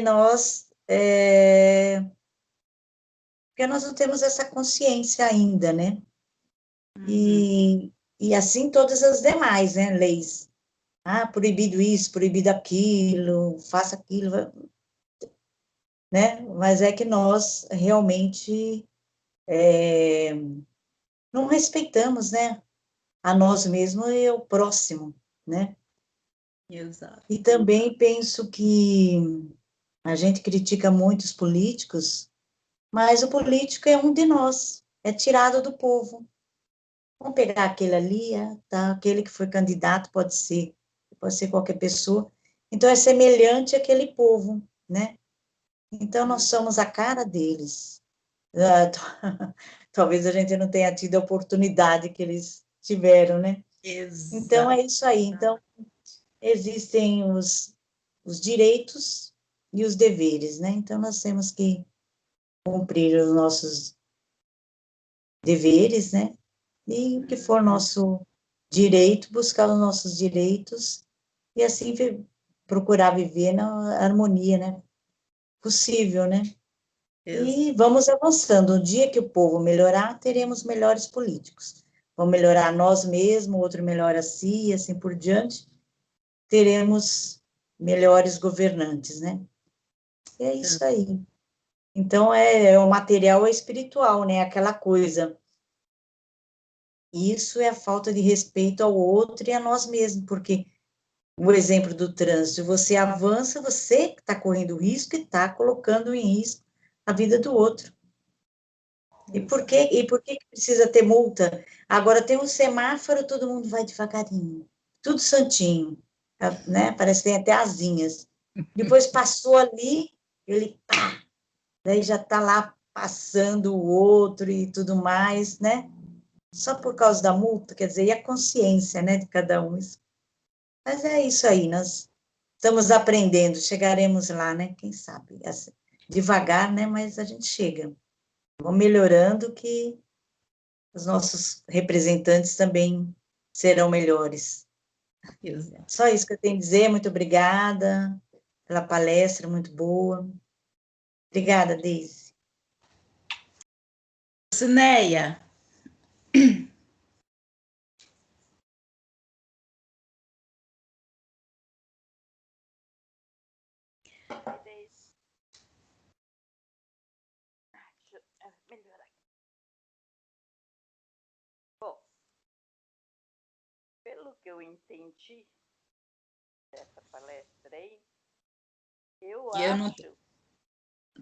porque nós não temos essa consciência ainda, né? E assim todas as demais, né, leis. Proibido isso, proibido aquilo, faça aquilo, né? Mas é que nós realmente não respeitamos, né? A nós mesmos e o próximo, né? Exato. E também penso que a gente critica muito os políticos, mas o político é um de nós, é tirado do povo. Vamos pegar aquele ali, tá? Aquele que foi candidato, pode ser qualquer pessoa. Então, é semelhante àquele povo, né? Então, nós somos a cara deles. Talvez a gente não tenha tido a oportunidade que eles tiveram, né? Exato. Então, é isso aí. Então, existem os direitos e os deveres, né? Então, nós temos que cumprir os nossos deveres, né? E o que for nosso direito, buscar os nossos direitos e assim procurar viver na harmonia, né? Possível, né? E vamos avançando. Um dia que o povo melhorar, teremos melhores políticos. Vamos melhorar nós mesmos, o outro melhora a si, e assim por diante. Teremos melhores governantes, né? E é isso aí. Então, o material é espiritual, né? Aquela coisa. Isso é a falta de respeito ao outro e a nós mesmos, porque o exemplo do trânsito, você avança, você está correndo risco e está colocando em risco a vida do outro. E por que precisa ter multa? Agora tem um semáforo, todo mundo vai devagarinho, tudo santinho, né? Parece que tem até asinhas. Depois passou ali, ele pá, daí já está lá passando o outro e tudo mais, né? Só por causa da multa, quer dizer, e a consciência, né, de cada um. Mas é isso aí, nós estamos aprendendo, chegaremos lá, né? Quem sabe? Assim, devagar, né? Mas a gente chega. Vamos melhorando que os nossos representantes também serão melhores. Exato. Só isso que eu tenho a dizer. Muito obrigada pela palestra, muito boa. Obrigada, Deise. Cineia. Melhorar. Bom, pelo que eu entendi dessa palestra aí, eu Não... acho...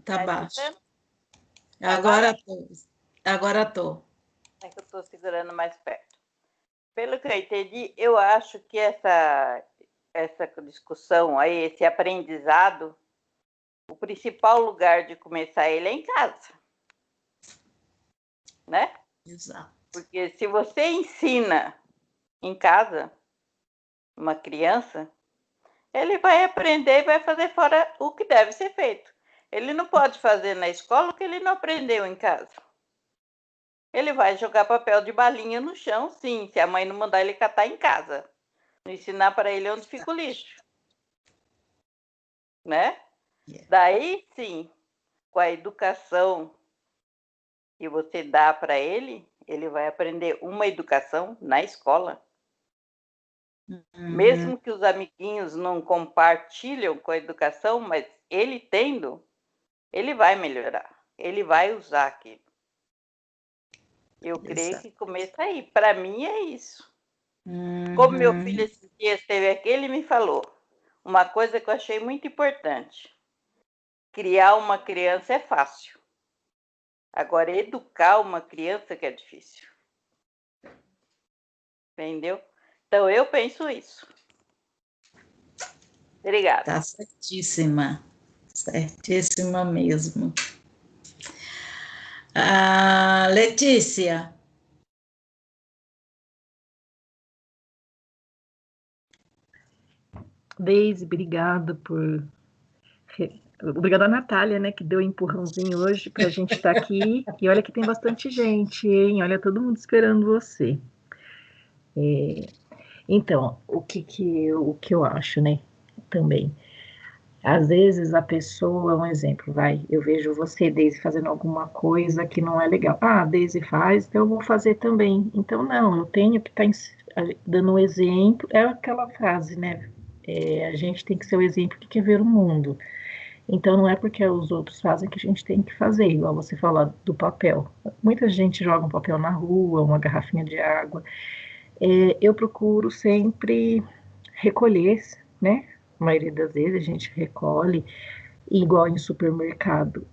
Tá baixo. Escutando? Agora tô. Agora tô. É que eu estou segurando mais perto. Pelo que eu entendi, eu acho que essa discussão aí, esse aprendizado, o principal lugar de começar ele é em casa. Né? Exato. Porque se você ensina em casa uma criança, ele vai aprender e vai fazer fora o que deve ser feito. Ele não pode fazer na escola o que ele não aprendeu em casa. Ele vai jogar papel de balinha no chão, sim, se a mãe não mandar ele catar em casa. Não ensinar para ele onde fica o lixo. Né? Daí, sim, com a educação que você dá para ele, ele vai aprender uma educação na escola. Mesmo que os amiguinhos não compartilham com a educação, mas ele tendo, ele vai melhorar. Ele vai usar aquilo. Eu creio que começa aí. Para mim é isso. Como meu filho esses dias esteve aqui, ele me falou uma coisa que eu achei muito importante. Criar uma criança é fácil. Agora, educar uma criança que é difícil. Entendeu? Então, eu penso isso. Obrigada. Tá certíssima. Certíssima mesmo. Letícia. Deise, obrigada por... Obrigada a Natália, né, que deu um empurrãozinho hoje para a gente estar aqui. E olha que tem bastante gente, hein? Olha, todo mundo esperando você. Então, o que eu acho, né, também. Às vezes a pessoa, um exemplo, eu vejo você, Deise, fazendo alguma coisa que não é legal. Ah, a Deise faz, então eu vou fazer também. Então, não, eu tenho que estar dando um exemplo. É aquela frase, né? A gente tem que ser o exemplo que quer ver o mundo. Então, não é porque os outros fazem que a gente tem que fazer, igual você falar do papel. Muita gente joga um papel na rua, uma garrafinha de água. Eu procuro sempre recolher, né? A maioria das vezes a gente recolhe, igual em supermercado.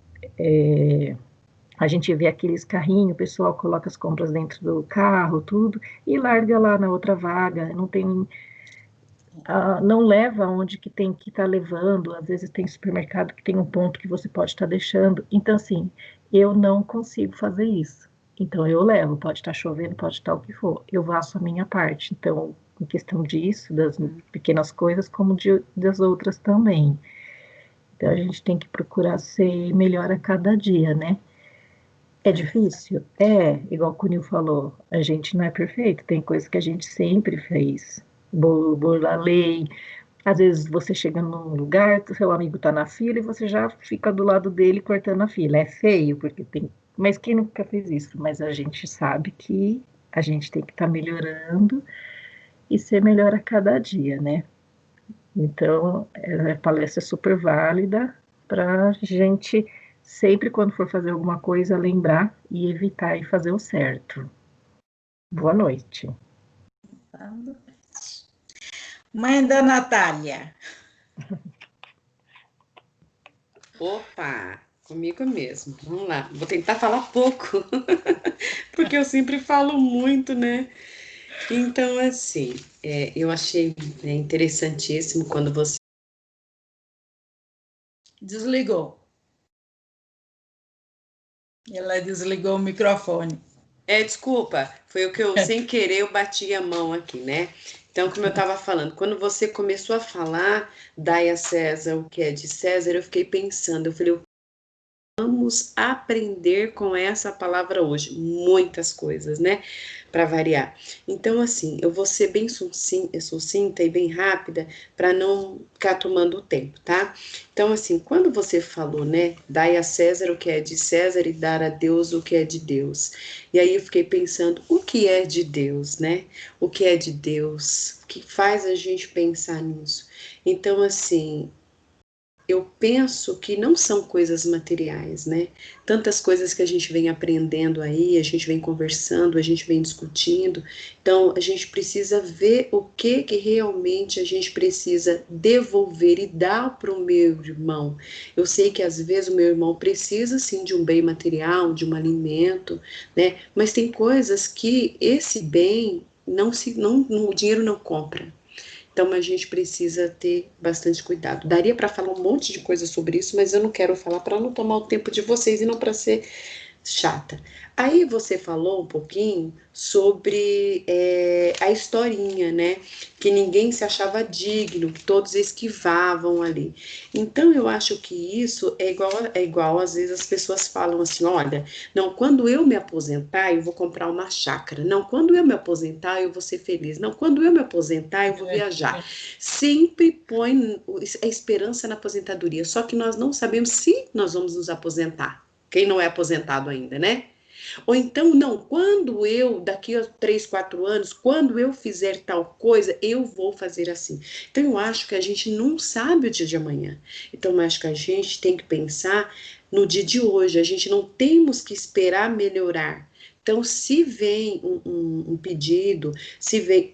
A gente vê aqueles carrinhos, o pessoal coloca as compras dentro do carro, tudo, e larga lá na outra vaga, não leva onde que tem que estar levando, às vezes tem supermercado que tem um ponto que você pode estar deixando, então assim, eu não consigo fazer isso, então eu levo, pode estar chovendo, pode estar o que for, eu faço a minha parte, então, em questão disso, das pequenas coisas, como das outras também, então a gente tem que procurar ser melhor a cada dia, né? É difícil? Igual o Cunil falou, a gente não é perfeito, tem coisas que a gente sempre fez, burlar a lei, às vezes você chega num lugar, seu amigo está na fila e você já fica do lado dele cortando a fila, é feio, porque tem, mas quem nunca fez isso? Mas a gente sabe que a gente tem que estar melhorando e ser melhor a cada dia, né? Então, a palestra é super válida para a gente, sempre quando for fazer alguma coisa, lembrar e evitar e fazer o certo. Boa noite. Mãe da Natália. Opa, comigo mesmo. Vamos lá. Vou tentar falar pouco, porque eu sempre falo muito, né? Então, assim, eu achei interessantíssimo quando você Desligou. Ela desligou o microfone. Desculpa, foi o que eu, sem querer, eu bati a mão aqui, né? Então, como eu estava falando, quando você começou a falar, dai a César o que é de César, eu fiquei pensando, eu falei, vamos aprender com essa palavra hoje, muitas coisas, né? Para variar. Então, assim, eu vou ser bem sucinta e bem rápida para não ficar tomando o tempo, tá? Então, assim, quando você falou, né, dai a César o que é de César e dar a Deus o que é de Deus. E aí eu fiquei pensando, o que é de Deus, né? O que é de Deus? O que faz a gente pensar nisso? Então, assim, eu penso que não são coisas materiais, né? Tantas coisas que a gente vem aprendendo aí, a gente vem conversando, a gente vem discutindo. Então, a gente precisa ver o que realmente a gente precisa devolver e dar para o meu irmão. Eu sei que às vezes o meu irmão precisa sim de um bem material, de um alimento, né? Mas tem coisas que esse bem o dinheiro não compra. Então, a gente precisa ter bastante cuidado. Daria para falar um monte de coisa sobre isso, mas eu não quero falar para não tomar o tempo de vocês e não para ser chata. Aí você falou um pouquinho sobre a historinha, né? Que ninguém se achava digno, que todos esquivavam ali. Então eu acho que isso é igual às vezes as pessoas falam assim, olha, não, quando eu me aposentar, eu vou comprar uma chácara. Não, quando eu me aposentar, eu vou ser feliz. Não, quando eu me aposentar, eu vou viajar. Sempre põe a esperança na aposentadoria, só que nós não sabemos se nós vamos nos aposentar. Quem não é aposentado ainda, né? Ou então, não, quando eu, daqui a 3, 4 anos, quando eu fizer tal coisa, eu vou fazer assim. Então, eu acho que a gente não sabe o dia de amanhã. Então, eu acho que a gente tem que pensar no dia de hoje. A gente não temos que esperar melhorar. Então, se vem um pedido, se vem...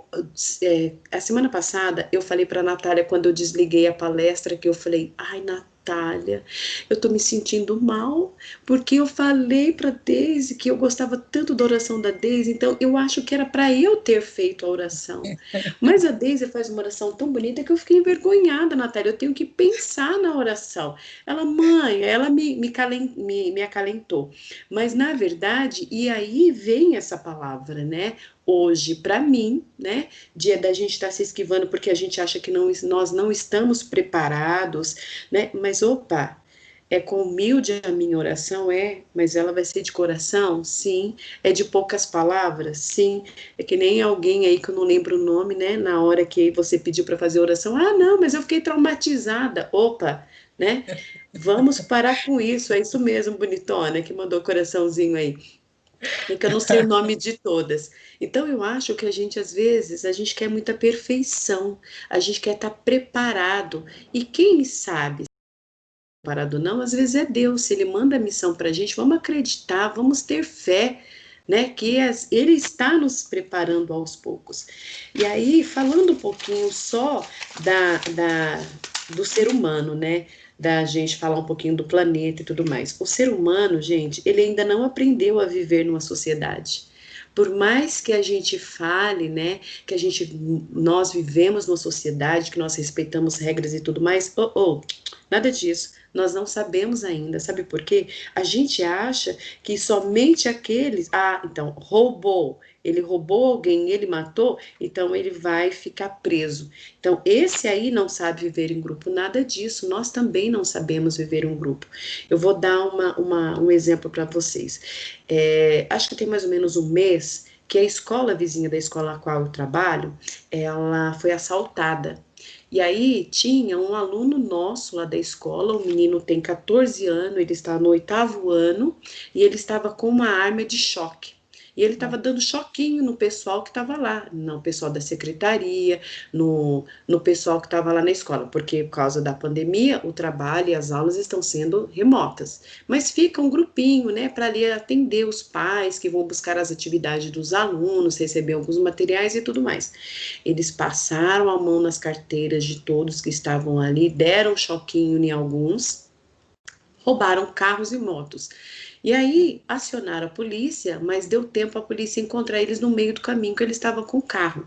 a semana passada, eu falei para a Natália, quando eu desliguei a palestra, que eu falei, ai, Natália, eu tô me sentindo mal, porque eu falei para Deise que eu gostava tanto da oração da Deise, então eu acho que era para eu ter feito a oração. Mas a Deise faz uma oração tão bonita que eu fiquei envergonhada, Natália, eu tenho que pensar na oração. Ela, mãe, ela me acalentou. Mas na verdade, e aí vem essa palavra, né? Hoje, para mim, né, dia da gente estar se esquivando porque a gente acha que nós não estamos preparados, né, mas opa, é com humilde a minha oração? Mas ela vai ser de coração? Sim. É de poucas palavras? Sim. É que nem alguém aí que eu não lembro o nome, né, na hora que você pediu para fazer oração, não, mas eu fiquei traumatizada, opa, né, vamos parar com isso, é isso mesmo, bonitona, que mandou coraçãozinho aí. É que eu não sei o nome de todas. Então, eu acho que a gente, às vezes, a gente quer muita perfeição, a gente quer estar preparado. E quem sabe, preparado não, às vezes é Deus. Se Ele manda a missão para a gente, vamos acreditar, vamos ter fé, né? Que Ele está nos preparando aos poucos. E aí, falando um pouquinho só do ser humano, né? Da gente falar um pouquinho do planeta e tudo mais. O ser humano, gente, ele ainda não aprendeu a viver numa sociedade. Por mais que a gente fale, né, que nós vivemos numa sociedade, que nós respeitamos regras e tudo mais, nada disso. Nós não sabemos ainda, sabe por quê? A gente acha que somente aqueles, então, ele roubou alguém, ele matou, então ele vai ficar preso. Então, esse aí não sabe viver em grupo, nada disso, nós também não sabemos viver em grupo. Eu vou dar um exemplo para vocês. Acho que tem mais ou menos um mês que a escola vizinha da escola a qual eu trabalho, ela foi assaltada. E aí tinha um aluno nosso lá da escola, o menino tem 14 anos, ele está no 8º ano, e ele estava com uma arma de choque. E ele estava dando choquinho no pessoal que estava lá, no pessoal da secretaria, no pessoal que estava lá na escola, porque por causa da pandemia, o trabalho e as aulas estão sendo remotas. Mas fica um grupinho, né, para ali atender os pais que vão buscar as atividades dos alunos, receber alguns materiais e tudo mais. Eles passaram a mão nas carteiras de todos que estavam ali, deram choquinho em alguns, roubaram carros e motos. E aí acionaram a polícia, mas deu tempo a polícia encontrar eles no meio do caminho que eles estavam com o carro.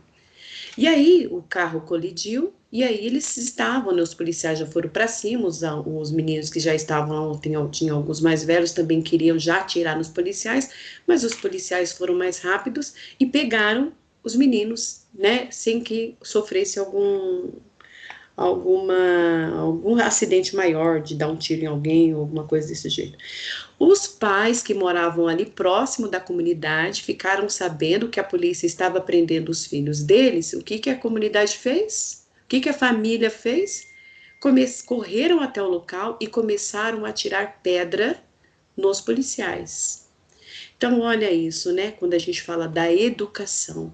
E aí o carro colidiu, e aí eles estavam, né, os policiais já foram para cima, os meninos que já estavam lá, tinha alguns mais velhos, também queriam já atirar nos policiais, mas os policiais foram mais rápidos e pegaram os meninos, né, sem que sofresse algum acidente maior, de dar um tiro em alguém ou alguma coisa desse jeito. Os pais que moravam ali próximo da comunidade ficaram sabendo que a polícia estava prendendo os filhos deles. O que a comunidade fez? O que a família fez? Correram até o local e começaram a tirar pedra nos policiais. Então, olha isso, né? Quando a gente fala da educação.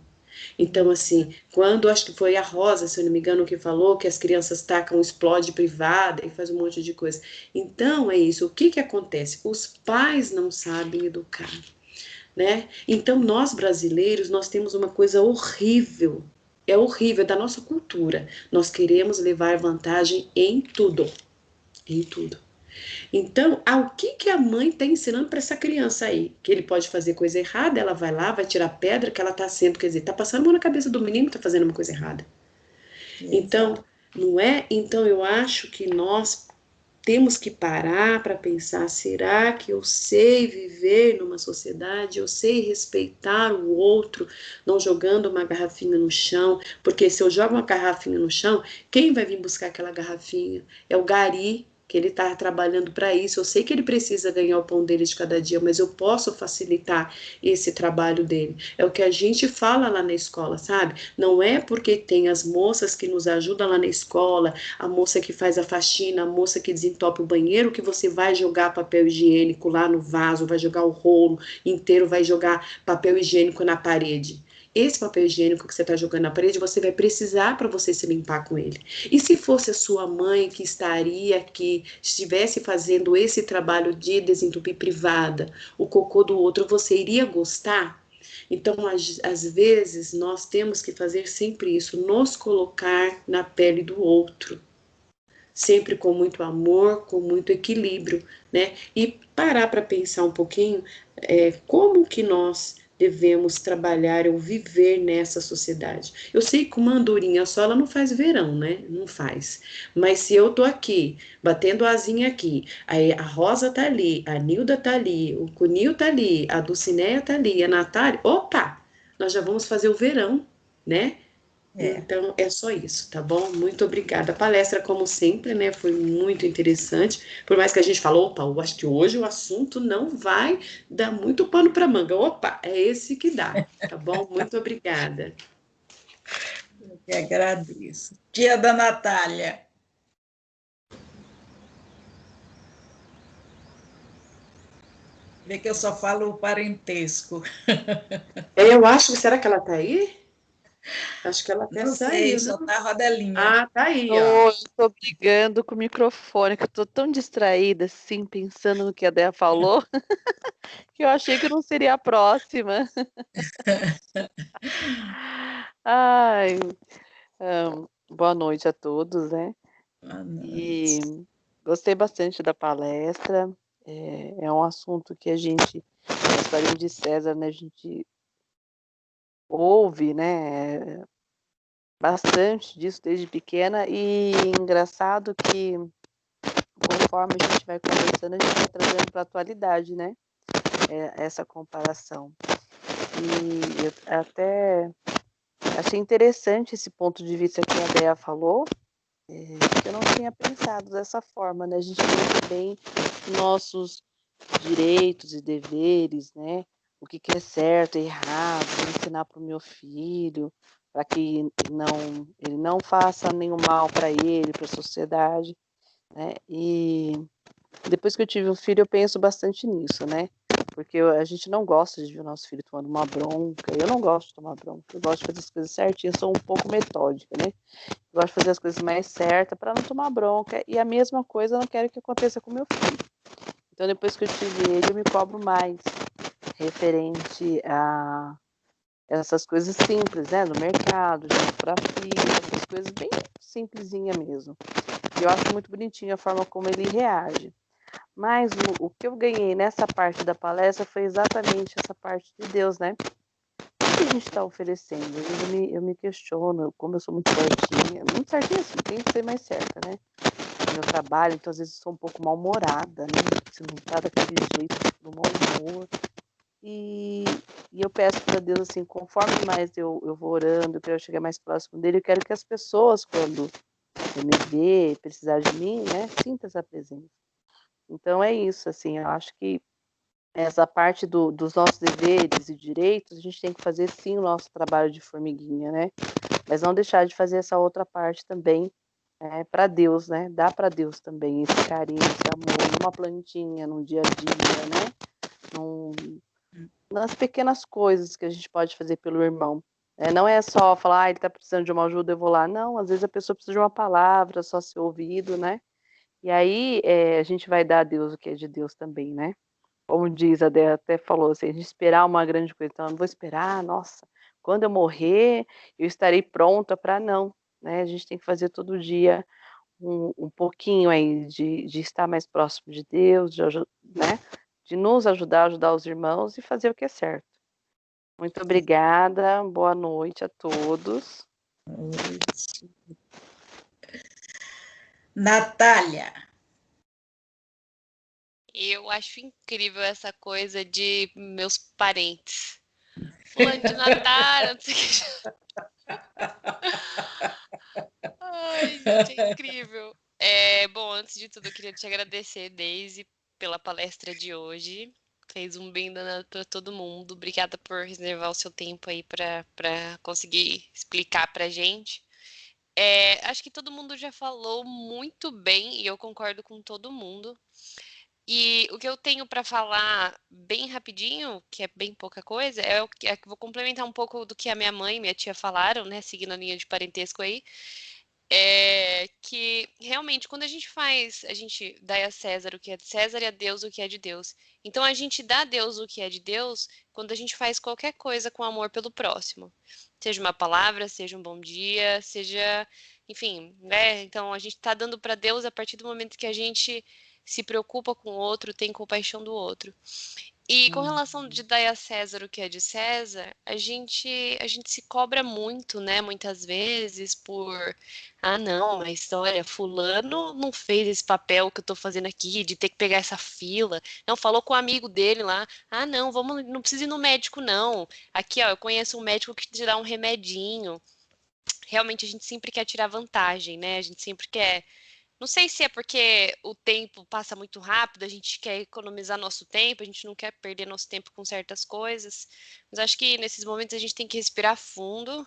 Então, assim, quando acho que foi a Rosa, se eu não me engano, que falou que as crianças tacam explode privada e faz um monte de coisa. Então, é isso. O que acontece? Os pais não sabem educar, né? Então, nós brasileiros, nós temos uma coisa horrível. É horrível, é da nossa cultura. Nós queremos levar vantagem em tudo. Em tudo. Então, o que a mãe está ensinando para essa criança aí? Que ele pode fazer coisa errada, ela vai lá, vai tirar pedra, que ela está sendo, quer dizer, está passando a mão na cabeça do menino que está fazendo uma coisa errada. Então, não é? Então, eu acho que nós temos que parar para pensar, será que eu sei viver numa sociedade, eu sei respeitar o outro, não jogando uma garrafinha no chão, porque se eu jogo uma garrafinha no chão, quem vai vir buscar aquela garrafinha? É o gari, que ele está trabalhando para isso. Eu sei que ele precisa ganhar o pão dele de cada dia, mas eu posso facilitar esse trabalho dele. É o que a gente fala lá na escola, sabe? Não é porque tem as moças que nos ajudam lá na escola, a moça que faz a faxina, a moça que desentope o banheiro, que você vai jogar papel higiênico lá no vaso, vai jogar o rolo inteiro, vai jogar papel higiênico na parede. Esse papel higiênico que você está jogando na parede, você vai precisar para você se limpar com ele. E se fosse a sua mãe que estivesse fazendo esse trabalho de desentupir privada, o cocô do outro, você iria gostar? Então, às vezes, nós temos que fazer sempre isso, nos colocar na pele do outro. Sempre com muito amor, com muito equilíbrio, né? E parar para pensar um pouquinho como que nós devemos trabalhar ou viver nessa sociedade. Eu sei que uma andorinha só, ela não faz verão, né? Não faz. Mas se eu tô aqui, batendo asinha aqui, aí a Rosa tá ali, a Nilda tá ali, o Cunil tá ali, a Dulcineia tá ali, a Natália, opa! Nós já vamos fazer o verão, né? Então, é só isso, tá bom? Muito obrigada. A palestra, como sempre, né, foi muito interessante. Por mais que a gente falou, opa, eu acho que hoje o assunto não vai dar muito pano para manga. Opa, é esse que dá, tá bom? Muito obrigada. Eu que agradeço. Tia da Natália. Vê que eu só falo o parentesco. Eu acho, será que ela tá aí? Acho que ela até Não saiu. sei, só tá a rodelinha. Ah, tá aí, ó. Eu tô brigando com o microfone, que eu tô tão distraída, assim, pensando no que a Dea falou, que eu achei que não seria a próxima. Ai, boa noite a todos, né? Boa noite. E gostei bastante da palestra. É um assunto que a história de César, né? A gente ouve, né? Bastante disso desde pequena, e engraçado que conforme a gente vai conversando, a gente vai trazendo para a atualidade, né? Essa comparação. E eu até achei interessante esse ponto de vista que a Dea falou, que eu não tinha pensado dessa forma, né? A gente vê bem nossos direitos e deveres, né? O que é certo e errado, ensinar para o meu filho, para que ele não faça nenhum mal para ele, para a sociedade, né? E depois que eu tive um filho, eu penso bastante nisso, né? Porque a gente não gosta de ver o nosso filho tomando uma bronca. Eu não gosto de tomar bronca, eu gosto de fazer as coisas certinhas, eu sou um pouco metódica, né? Eu gosto de fazer as coisas mais certas para não tomar bronca, e a mesma coisa eu não quero que aconteça com meu filho. Então, depois que eu tive ele, eu me cobro mais referente a essas coisas simples, né? No mercado, junto para fila, essas coisas bem simplesinha mesmo. E eu acho muito bonitinho a forma como ele reage. Mas o que eu ganhei nessa parte da palestra foi exatamente essa parte de Deus, né? que a gente está oferecendo? Às vezes eu me questiono, como eu sou muito certinha assim, tem que ser mais certa, né? No meu trabalho, então às vezes eu sou um pouco mal-humorada, né? Se não tá daquele jeito, do mau humor. E eu peço para Deus, assim, conforme mais eu vou orando, eu quero chegar mais próximo dele, eu quero que as pessoas, quando me ver, precisar de mim, né, sinta essa presença. Então é isso, assim, eu acho que essa parte dos nossos deveres e direitos, a gente tem que fazer sim o nosso trabalho de formiguinha, né? Mas não deixar de fazer essa outra parte também para Deus, né? Dá para Deus também esse carinho, esse amor, numa plantinha, no dia a dia, né? Nas pequenas coisas que a gente pode fazer pelo irmão. Não é só falar, ele está precisando de uma ajuda, eu vou lá. Não, às vezes a pessoa precisa de uma palavra, só ser ouvido, né? E aí a gente vai dar a Deus o que é de Deus também, né? Como diz, a Dé até falou assim, a gente esperar uma grande coisa. Então, eu não vou esperar, nossa, quando eu morrer, eu estarei pronta para não, né? A gente tem que fazer todo dia um pouquinho aí de estar mais próximo de Deus, né? De nos ajudar, ajudar os irmãos e fazer o que é certo. Muito obrigada, boa noite a todos. Natália. Eu acho incrível essa coisa de meus parentes. Fulano de Natália, não sei o que. Ai, gente, é incrível. Bom, antes de tudo, eu queria te agradecer, Daisy, pela palestra de hoje. Fez um bem danado para todo mundo. Obrigada por reservar o seu tempo aí para conseguir explicar para gente. Acho que todo mundo já falou muito bem e eu concordo com todo mundo. E o que eu tenho para falar bem rapidinho, que é bem pouca coisa, que vou complementar um pouco do que a minha mãe e minha tia falaram, né, seguindo a linha de parentesco aí, que realmente quando a gente dá a César o que é de César e a Deus o que é de Deus. Então a gente dá a Deus o que é de Deus quando a gente faz qualquer coisa com amor pelo próximo. Seja uma palavra, seja um bom dia, seja, enfim, né? Então a gente está dando para Deus a partir do momento que a gente se preocupa com o outro, tem compaixão do outro. E com relação de dar a César o que é de César, a gente se cobra muito, né? Muitas vezes por, não, mas olha, fulano não fez esse papel que eu tô fazendo aqui, de ter que pegar essa fila. Não, falou com o amigo dele lá. Não, não precisa ir no médico, não. Aqui, ó, eu conheço um médico que te dá um remedinho. Realmente a gente sempre quer tirar vantagem, né? A gente sempre quer. Não sei se é porque o tempo passa muito rápido, a gente quer economizar nosso tempo, a gente não quer perder nosso tempo com certas coisas, mas acho que nesses momentos a gente tem que respirar fundo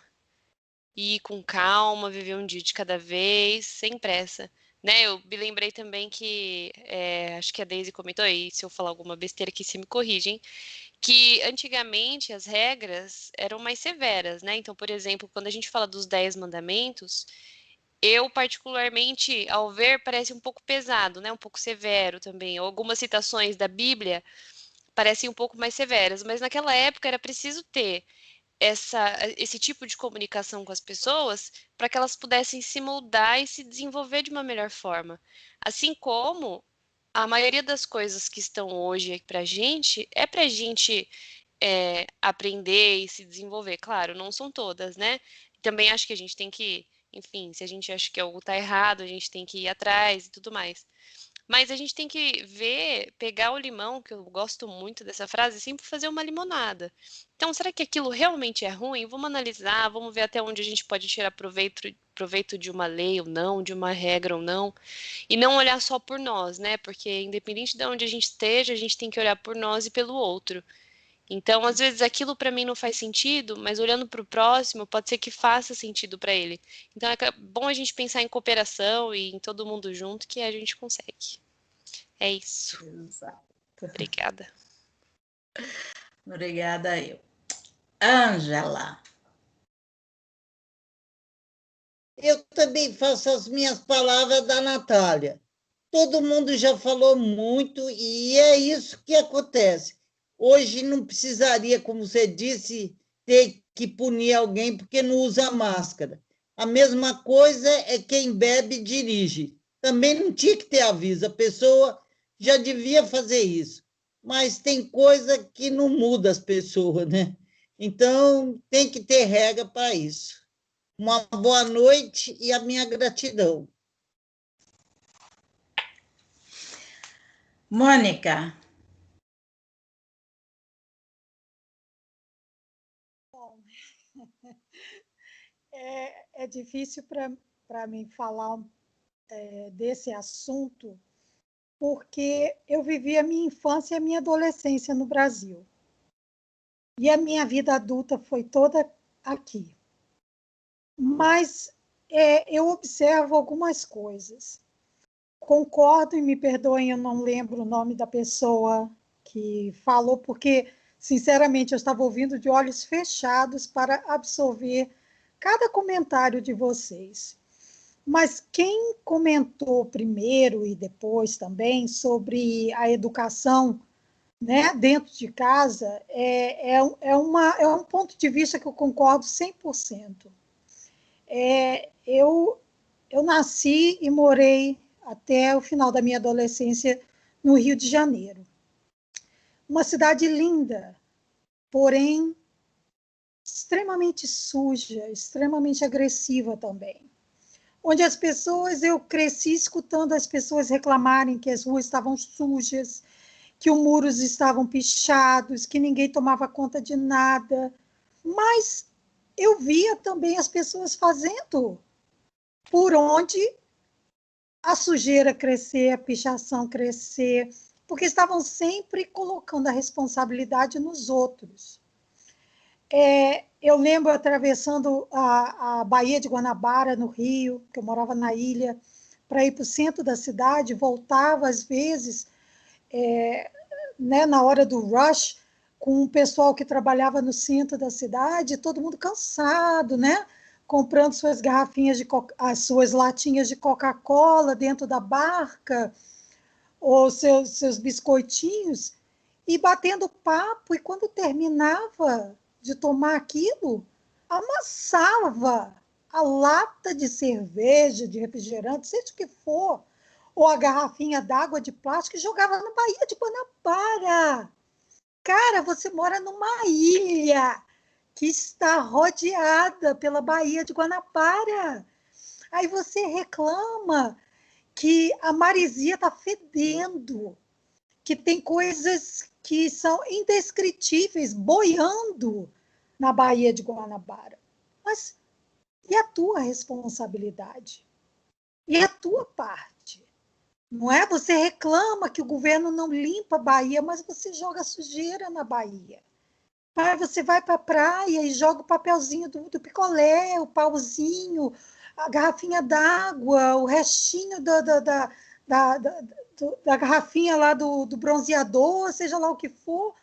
e ir com calma, viver um dia de cada vez, sem pressa. Né? Eu me lembrei também que, acho que a Daisy comentou aí, se eu falar alguma besteira aqui, se me corrigem, que antigamente as regras eram mais severas, né? Então, por exemplo, quando a gente fala dos 10 mandamentos, eu, particularmente, ao ver, parece um pouco pesado, né? Um pouco severo também. Algumas citações da Bíblia parecem um pouco mais severas, mas naquela época era preciso ter esse tipo de comunicação com as pessoas para que elas pudessem se moldar e se desenvolver de uma melhor forma. Assim como a maioria das coisas que estão hoje para a gente é para a gente aprender e se desenvolver. Claro, não são todas, né? Também acho que a gente tem que, enfim, se a gente acha que algo está errado, a gente tem que ir atrás e tudo mais. Mas a gente tem que ver, pegar o limão, que eu gosto muito dessa frase, e sempre fazer uma limonada. Então, será que aquilo realmente é ruim? Vamos analisar, vamos ver até onde a gente pode tirar proveito de uma lei ou não, de uma regra ou não, e não olhar só por nós, né? Porque independente de onde a gente esteja, a gente tem que olhar por nós e pelo outro. Então, às vezes aquilo para mim não faz sentido, mas olhando para o próximo, pode ser que faça sentido para ele. Então, é bom a gente pensar em cooperação e em todo mundo junto que a gente consegue. É isso. Exato. Obrigada. Obrigada eu. Ângela. Eu também faço as minhas palavras da Natália. Todo mundo já falou muito e é isso que acontece. Hoje não precisaria, como você disse, ter que punir alguém porque não usa máscara. A mesma coisa é quem bebe e dirige. Também não tinha que ter aviso, a pessoa já devia fazer isso. Mas tem coisa que não muda as pessoas, né? Então, tem que ter regra para isso. Uma boa noite e a minha gratidão. Mônica. Bom, é difícil para mim falar desse assunto, porque eu vivi a minha infância e a minha adolescência no Brasil. E a minha vida adulta foi toda aqui. Mas eu observo algumas coisas. Concordo, e me perdoem, eu não lembro o nome da pessoa que falou, porque, sinceramente, eu estava ouvindo de olhos fechados para absorver cada comentário de vocês. Mas quem comentou primeiro e depois também sobre a educação, né, dentro de casa, é um ponto de vista que eu concordo 100%. Eu nasci e morei até o final da minha adolescência no Rio de Janeiro. Uma cidade linda, porém extremamente suja, extremamente agressiva também. Onde as pessoas, eu cresci escutando as pessoas reclamarem que as ruas estavam sujas, que os muros estavam pichados, que ninguém tomava conta de nada. Mas eu via também as pessoas fazendo por onde a sujeira crescer, a pichação crescer, porque estavam sempre colocando a responsabilidade nos outros. Eu lembro atravessando a Baía de Guanabara, no Rio, que eu morava na ilha, para ir para o centro da cidade, voltava às vezes, né, na hora do rush, com o pessoal que trabalhava no centro da cidade, todo mundo cansado, né? Comprando suas garrafinhas as suas latinhas de Coca-Cola dentro da barca, ou seus biscoitinhos, e batendo papo, e quando terminava de tomar aquilo, amassava a lata de cerveja, de refrigerante, seja o que for, ou a garrafinha d'água de plástico, e jogava na Baía de Guanabara. Cara, você mora numa ilha que está rodeada pela Baía de Guanabara. Aí você reclama que a maresia está fedendo, que tem coisas que são indescritíveis boiando na Baía de Guanabara. Mas e a tua responsabilidade? E a tua parte? Não é? Você reclama que o governo não limpa a Baía, mas você joga sujeira na Baía. Aí você vai para a praia e joga o papelzinho do picolé, o pauzinho, a garrafinha d'água, o restinho da garrafinha lá do bronzeador, seja lá o que for.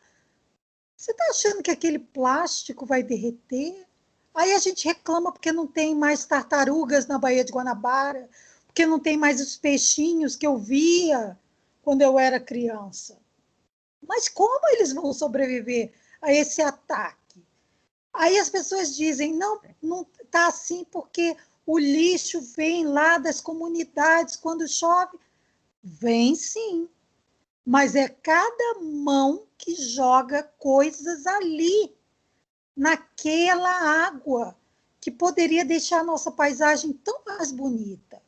Você está achando que aquele plástico vai derreter? Aí a gente reclama porque não tem mais tartarugas na Baía de Guanabara, porque não tem mais os peixinhos que eu via quando eu era criança. Mas como eles vão sobreviver a esse ataque? Aí as pessoas dizem, não está assim porque o lixo vem lá das comunidades quando chove. Vem sim, mas é cada mão que joga coisas ali, naquela água, que poderia deixar a nossa paisagem tão mais bonita.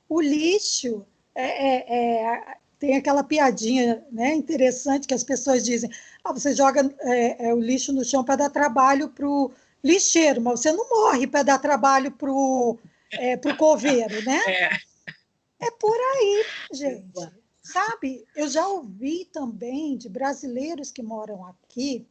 O lixo, tem aquela piadinha, né, interessante que as pessoas dizem, você joga o lixo no chão para dar trabalho para o lixeiro, mas você não morre para dar trabalho para o coveiro, né? É por aí, gente. Sabe, eu já ouvi também de brasileiros que moram aqui,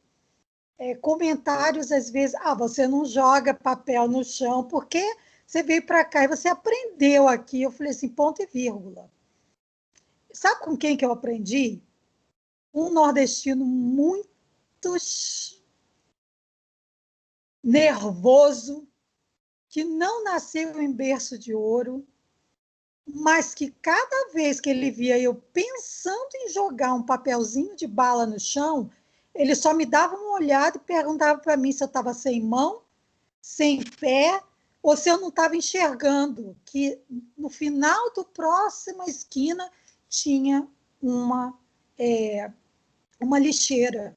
comentários às vezes, você não joga papel no chão porque você veio para cá e você aprendeu aqui. Eu falei assim, ponto e vírgula. Sabe com quem que eu aprendi? Um nordestino muito nervoso, que não nasceu em berço de ouro, mas que cada vez que ele via eu pensando em jogar um papelzinho de bala no chão, ele só me dava uma olhada e perguntava para mim se eu estava sem mão, sem pé, ou se eu não estava enxergando que no final da próxima esquina tinha uma lixeira.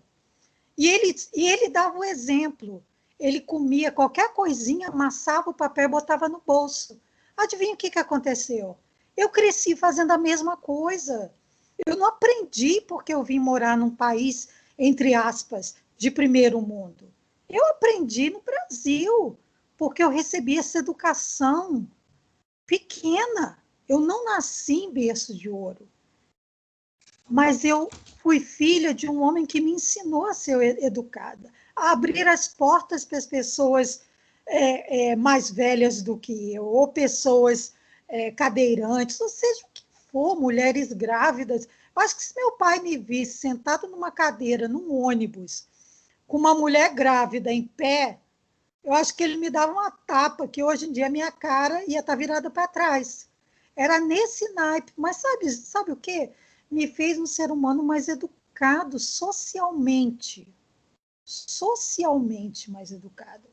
E ele dava o exemplo. Ele comia qualquer coisinha, amassava o papel e botava no bolso. Adivinha o que aconteceu? Eu cresci fazendo a mesma coisa. Eu não aprendi porque eu vim morar num país, entre aspas, de primeiro mundo. Eu aprendi no Brasil, porque eu recebi essa educação pequena. Eu não nasci em berço de ouro. Mas eu fui filha de um homem que me ensinou a ser educada, a abrir as portas para as pessoas mais velhas do que eu, ou pessoas cadeirantes, ou seja o que for, mulheres grávidas. Eu acho que se meu pai me visse sentado numa cadeira, num ônibus, com uma mulher grávida em pé, eu acho que ele me dava uma tapa, que hoje em dia a minha cara ia estar virada para trás. Era nesse naipe. Mas sabe o quê? Me fez um ser humano mais educado socialmente. Socialmente mais educado.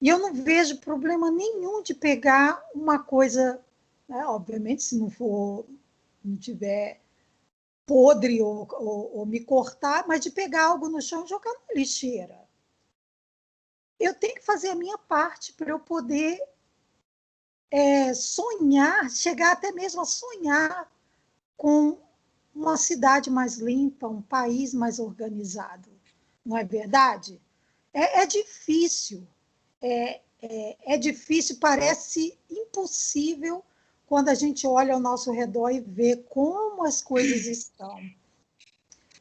E eu não vejo problema nenhum de pegar uma coisa, né, obviamente, se não tiver podre ou me cortar, mas de pegar algo no chão e jogar na lixeira. Eu tenho que fazer a minha parte para eu poder sonhar, chegar até mesmo a sonhar com uma cidade mais limpa, um país mais organizado. Não é verdade? É difícil. É difícil, parece impossível quando a gente olha ao nosso redor e vê como as coisas estão.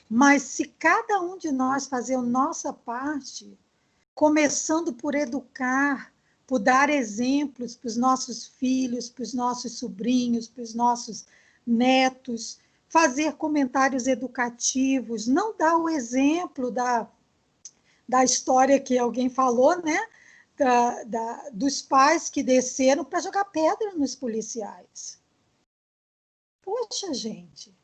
Mas se cada um de nós fazer a nossa parte, começando por educar, por dar exemplos para os nossos filhos, para os nossos sobrinhos, para os nossos netos, fazer comentários educativos, não dar o exemplo da história que alguém falou, né? Dos pais que desceram para jogar pedra nos policiais. Poxa, gente,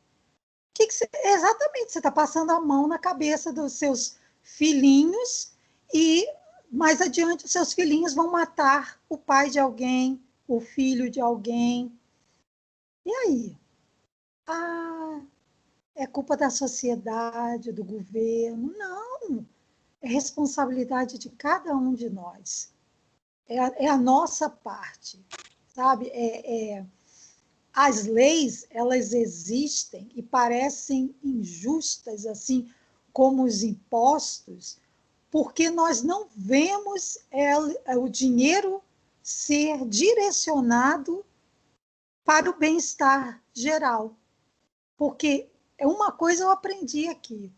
exatamente, você está passando a mão na cabeça dos seus filhinhos e mais adiante os seus filhinhos vão matar o pai de alguém, o filho de alguém. E aí? É culpa da sociedade, do governo. Não, é responsabilidade de cada um de nós. É a nossa parte, sabe? As leis, elas existem e parecem injustas, assim como os impostos, porque nós não vemos o dinheiro ser direcionado para o bem-estar geral. Porque uma coisa eu aprendi aqui,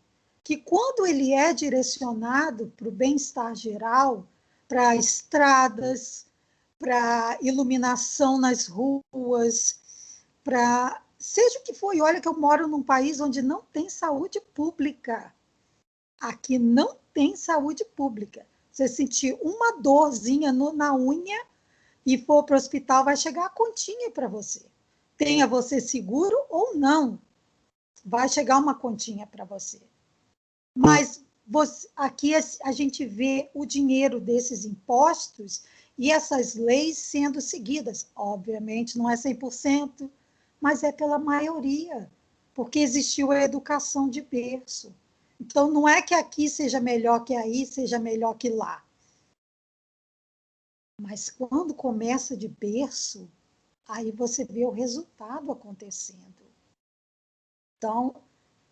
que quando ele é direcionado para o bem-estar geral, para estradas, para iluminação nas ruas, para seja o que for, e olha que eu moro num país onde não tem saúde pública. Aqui não tem saúde pública. Você sentir uma dorzinha na unha e for para o hospital, vai chegar a continha para você. Tenha você seguro ou não, vai chegar uma continha para você. Mas aqui a gente vê o dinheiro desses impostos e essas leis sendo seguidas. Obviamente, não é 100%, mas é pela maioria, porque existiu a educação de berço. Então, não é que aqui seja melhor que aí, seja melhor que lá. Mas quando começa de berço, aí você vê o resultado acontecendo. Então,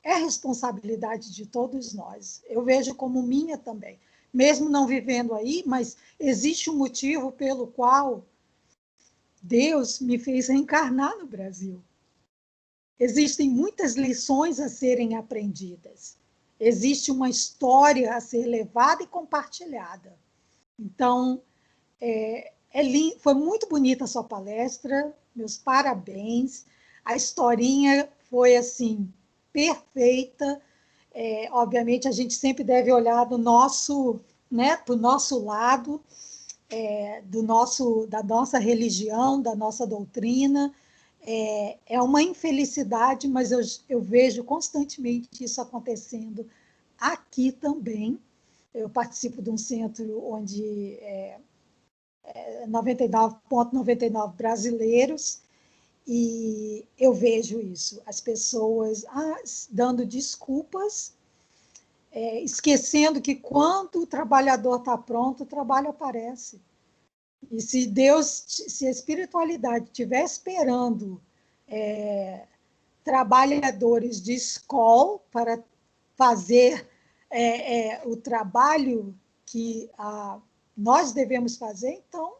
é responsabilidade de todos nós. Eu vejo como minha também. Mesmo não vivendo aí, mas existe um motivo pelo qual Deus me fez reencarnar no Brasil. Existem muitas lições a serem aprendidas. Existe uma história a ser levada e compartilhada. Então, foi muito bonita a sua palestra, meus parabéns. A historinha foi, assim, perfeita. Obviamente, a gente sempre deve olhar do nosso, né, para o nosso lado, da nossa religião, da nossa doutrina. É uma infelicidade, mas eu vejo constantemente isso acontecendo aqui também. Eu participo de um centro onde 99,99 brasileiros, e eu vejo isso, as pessoas dando desculpas esquecendo que quando o trabalhador está pronto, o trabalho aparece. E se a espiritualidade estiver esperando trabalhadores de escola para fazer o trabalho que nós devemos fazer, então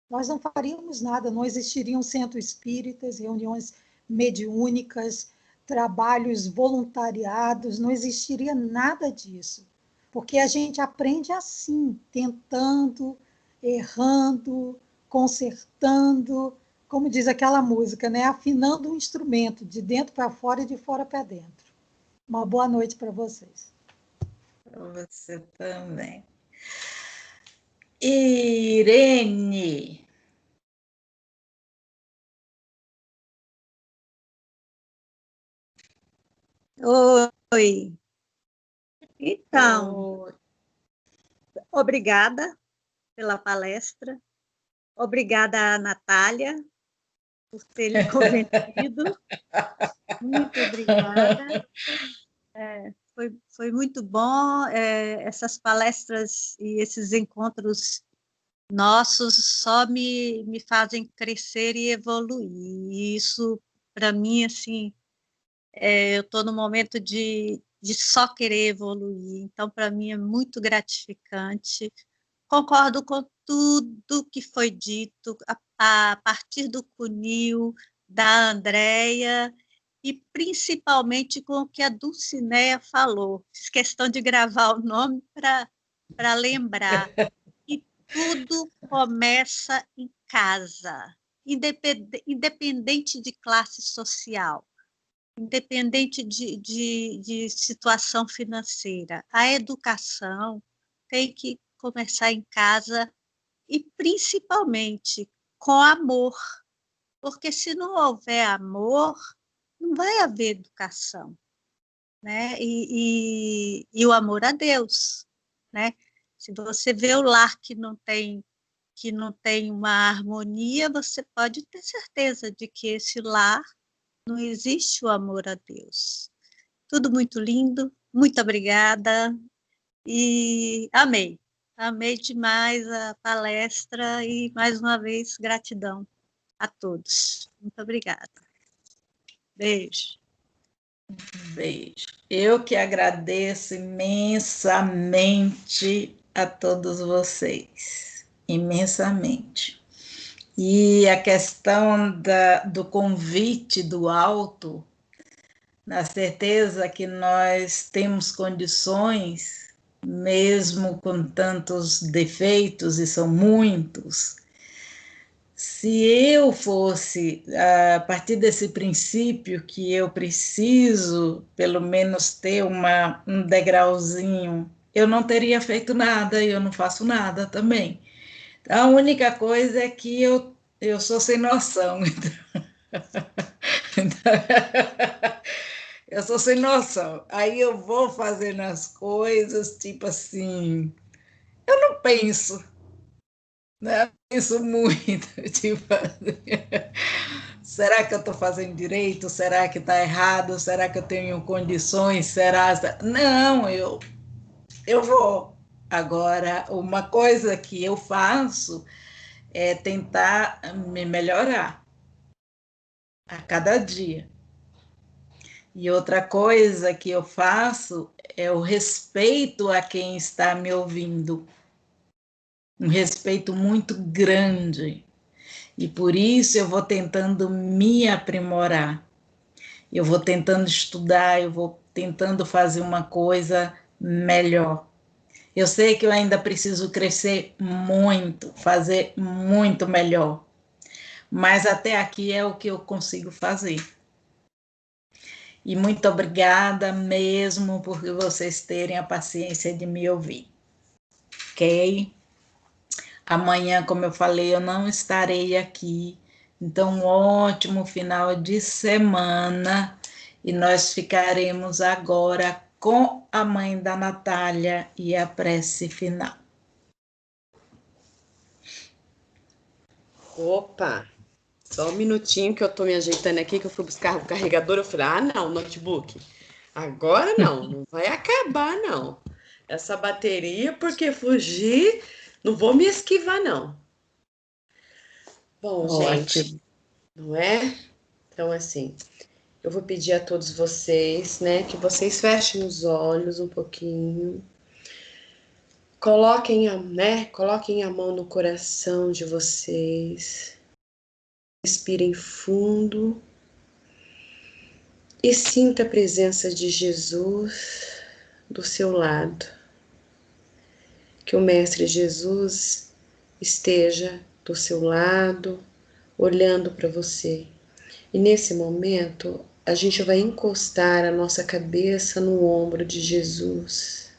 nós não faríamos nada, não existiriam centros espíritas, reuniões mediúnicas, trabalhos voluntariados, não existiria nada disso. Porque a gente aprende assim, tentando, errando, consertando, como diz aquela música, né? Afinando um instrumento, de dentro para fora e de fora para dentro. Uma boa noite para vocês. Para você também. Irene. Oi. Então, obrigada pela palestra. Obrigada, Natália, por ter lhe convencido. Muito obrigada. Foi muito bom. Essas palestras e esses encontros nossos só me fazem crescer e evoluir. E isso, para mim, assim, eu estou no momento de só querer evoluir. Então, para mim, é muito gratificante. Concordo com tudo que foi dito, a partir do Cunil, da Andréia, e principalmente com o que a Dulcineia falou. Fiz questão de gravar o nome para lembrar. E tudo começa em casa, independente de classe social, independente de situação financeira. A educação tem que começar em casa e principalmente com amor, porque se não houver amor, não vai haver educação, né? E o amor a Deus, né? Se você vê o lar que não tem uma harmonia, você pode ter certeza de que esse lar não existe o amor a Deus. Tudo muito lindo, muito obrigada e amei. Amei demais a palestra e, mais uma vez, gratidão a todos. Muito obrigada. Beijo. Beijo. Eu que agradeço imensamente a todos vocês. Imensamente. E a questão do convite do alto, na certeza que nós temos condições, mesmo com tantos defeitos, e são muitos. Se eu fosse, a partir desse princípio que eu preciso, pelo menos ter um degrauzinho, eu não teria feito nada e eu não faço nada também. A única coisa é que eu sou sem noção. Eu sou sem noção. Aí eu vou fazendo as coisas, tipo assim, eu não penso, né? Eu penso muito, tipo assim, será que eu estou fazendo direito? Será que está errado? Será que eu tenho condições? Será? Não, eu vou. Agora, uma coisa que eu faço é tentar me melhorar a cada dia. E outra coisa que eu faço é o respeito a quem está me ouvindo. Um respeito muito grande. E por isso eu vou tentando me aprimorar. Eu vou tentando estudar, eu vou tentando fazer uma coisa melhor. Eu sei que eu ainda preciso crescer muito, fazer muito melhor. Mas até aqui é o que eu consigo fazer. E muito obrigada mesmo por vocês terem a paciência de me ouvir. Ok? Amanhã, como eu falei, eu não estarei aqui. Então, um ótimo final de semana. E nós ficaremos agora com a mãe da Natália e a prece final. Opa! Só um minutinho que eu tô me ajeitando aqui, que eu fui buscar o carregador. Eu falei, não, notebook. Agora não vai acabar, não. Essa bateria, porque fugir, não vou me esquivar, não. Bom, gente, não é? Então, assim, eu vou pedir a todos vocês, né, que vocês fechem os olhos um pouquinho. Coloquem a mão no coração de vocês. Respirem fundo e sinta a presença de Jesus do seu lado. Que o Mestre Jesus esteja do seu lado, olhando para você. E nesse momento, a gente vai encostar a nossa cabeça no ombro de Jesus.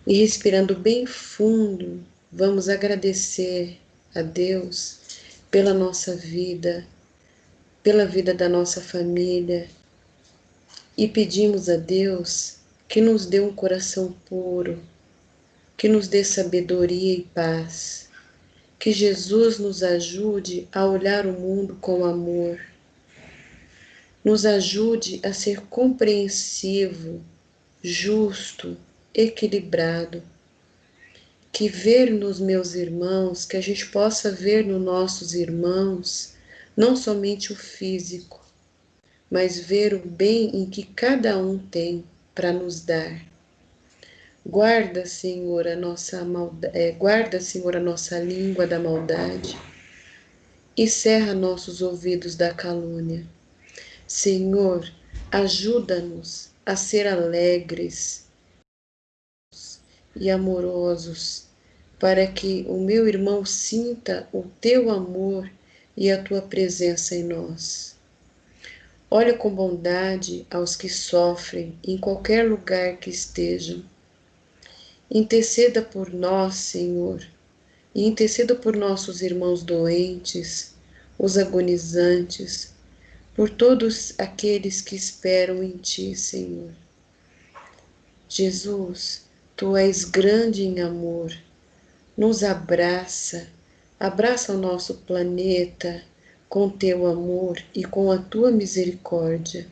E respirando bem fundo, vamos agradecer a Deus pela nossa vida, pela vida da nossa família. E pedimos a Deus que nos dê um coração puro, que nos dê sabedoria e paz. Que Jesus nos ajude a olhar o mundo com amor. Nos ajude a ser compreensivo, justo, equilibrado. Que ver nos meus irmãos, que a gente possa ver nos nossos irmãos, não somente o físico, mas ver o bem em que cada um tem para nos dar. Guarda, Senhor, a nossa língua da maldade e cerra nossos ouvidos da calúnia. Senhor, ajuda-nos a ser alegres e amorosos, para que o meu irmão sinta o teu amor e a tua presença em nós. Olha com bondade aos que sofrem em qualquer lugar que estejam. Interceda por nós, Senhor, e interceda por nossos irmãos doentes, os agonizantes, por todos aqueles que esperam em Ti, Senhor. Jesus, Tu és grande em amor, nos abraça, abraça o nosso planeta com Teu amor e com a Tua misericórdia.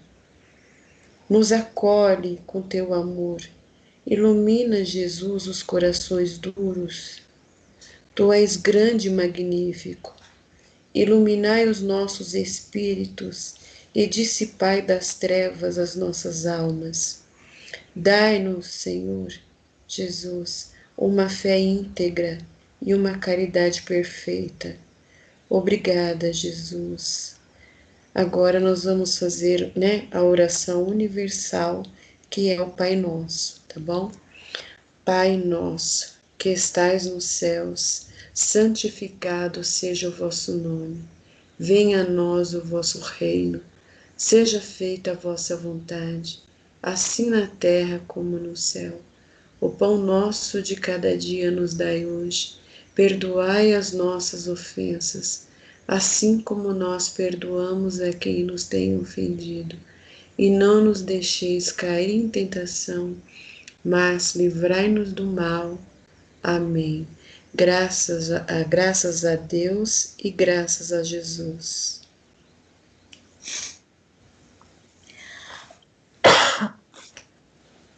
Nos acolhe com Teu amor, ilumina, Jesus, os corações duros. Tu és grande e magnífico. Iluminai os nossos espíritos e dissipai das trevas as nossas almas. Dai-nos, Senhor Jesus, uma fé íntegra e uma caridade perfeita. Obrigada, Jesus. Agora nós vamos fazer, a oração universal, que é o Pai Nosso, tá bom? Pai nosso, que estais nos céus, santificado seja o vosso nome. Venha a nós o vosso reino. Seja feita a vossa vontade, assim na terra como no céu. O pão nosso de cada dia nos dai hoje. Perdoai as nossas ofensas, assim como nós perdoamos a quem nos tem ofendido. E não nos deixeis cair em tentação, mas livrai-nos do mal. Amém. Graças a Deus e graças a Jesus.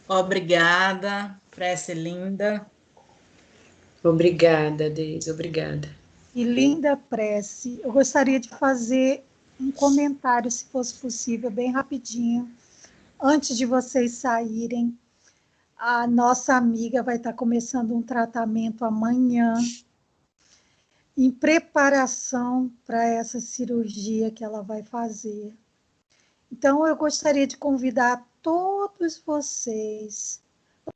Obrigada, prece linda. Obrigada, Deise, obrigada. E linda prece. Eu gostaria de fazer um comentário, se fosse possível, bem rapidinho, antes de vocês saírem. A nossa amiga vai estar começando um tratamento amanhã, em preparação para essa cirurgia que ela vai fazer. Então, eu gostaria de convidar todos vocês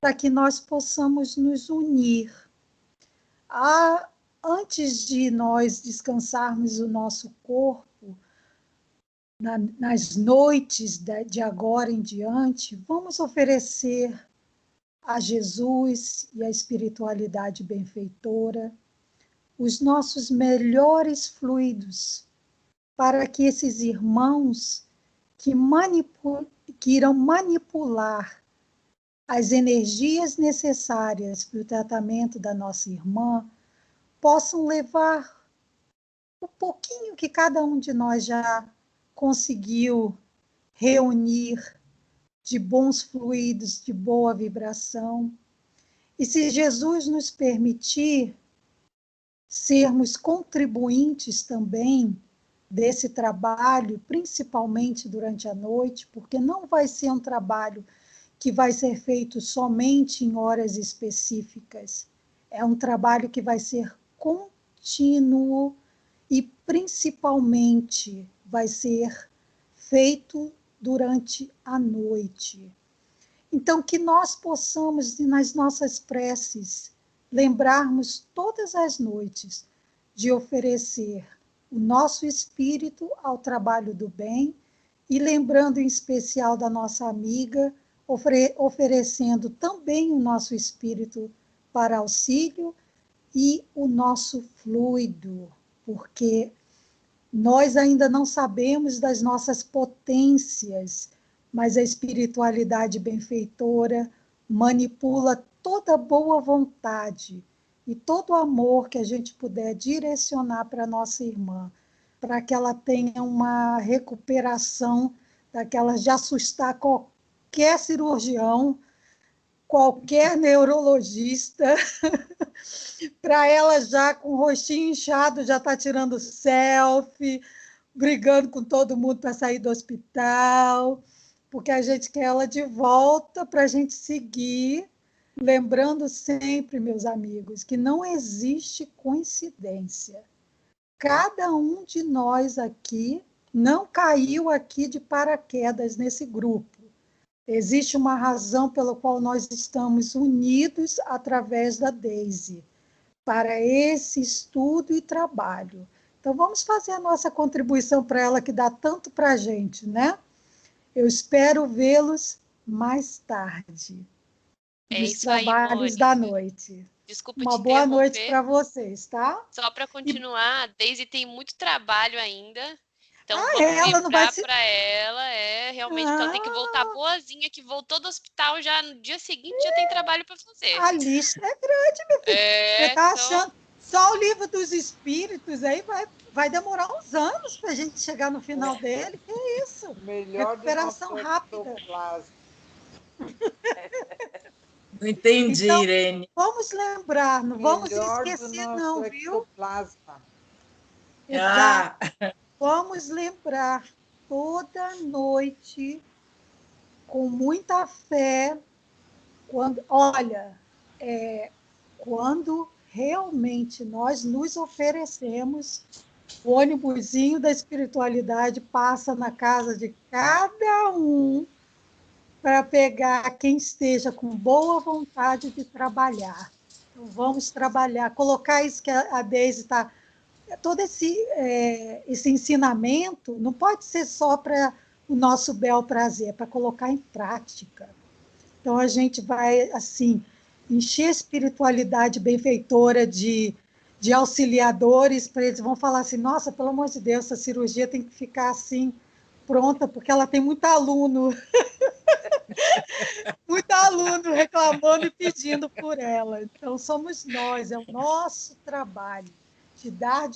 para que nós possamos nos unir. Antes de nós descansarmos o nosso corpo, nas noites de agora em diante, vamos oferecer a Jesus e a espiritualidade benfeitora os nossos melhores fluidos, para que esses irmãos que irão manipular as energias necessárias para o tratamento da nossa irmã possam levar o pouquinho que cada um de nós já conseguiu reunir de bons fluidos, de boa vibração. E se Jesus nos permitir sermos contribuintes também desse trabalho, principalmente durante a noite, porque não vai ser um trabalho que vai ser feito somente em horas específicas. É um trabalho que vai ser contínuo e, principalmente, vai ser feito durante a noite. Então, que nós possamos, nas nossas preces, lembrarmos todas as noites de oferecer o nosso espírito ao trabalho do bem e lembrando em especial da nossa amiga, oferecendo também o nosso espírito para auxílio e o nosso fluido, porque nós ainda não sabemos das nossas potências, mas a espiritualidade benfeitora manipula toda boa vontade e todo amor que a gente puder direcionar para a nossa irmã, para que ela tenha uma recuperação daquelas de assustar qualquer cirurgião, qualquer neurologista, para ela já com o rostinho inchado, já está tirando selfie, brigando com todo mundo para sair do hospital, porque a gente quer ela de volta para a gente seguir, lembrando sempre, meus amigos, que não existe coincidência. Cada um de nós aqui não caiu aqui de paraquedas nesse grupo. Existe uma razão pela qual nós estamos unidos através da Daisy, para esse estudo e trabalho. Então, vamos fazer a nossa contribuição para ela, que dá tanto para a gente, né? Eu espero vê-los mais tarde, nos trabalhos da noite. Desculpa uma te boa noite interromper. para vocês, tá? Só para continuar, a Daisy tem muito trabalho ainda. Então, Ah, vamos ela não vai vibrar se... para ela, realmente, porque ela tem que voltar boazinha, que voltou do hospital já no dia seguinte, já tem trabalho para fazer. A lista é grande, meu filho. Você tá achando... Só o livro dos espíritos aí vai demorar uns anos para a gente chegar no final dele. Que isso? Melhor recuperação rápida. Não entendi, então, Irene. Vamos lembrar, não vamos Melhor esquecer, do nosso não, viu? ectoplasma. Exato. Vamos lembrar toda noite, com muita fé, quando realmente nós nos oferecemos, o ônibusinho da espiritualidade passa na casa de cada um para pegar quem esteja com boa vontade de trabalhar. Então, vamos trabalhar, colocar isso que a Daisy está... Todo esse ensinamento não pode ser só para o nosso bel prazer, é para colocar em prática. Então, a gente vai, assim, encher a espiritualidade benfeitora de auxiliadores, para eles vão falar assim, nossa, pelo amor de Deus, essa cirurgia tem que ficar assim, pronta, porque ela tem muito aluno. Muito aluno reclamando e pedindo por ela. Então, somos nós, é o nosso trabalho de dar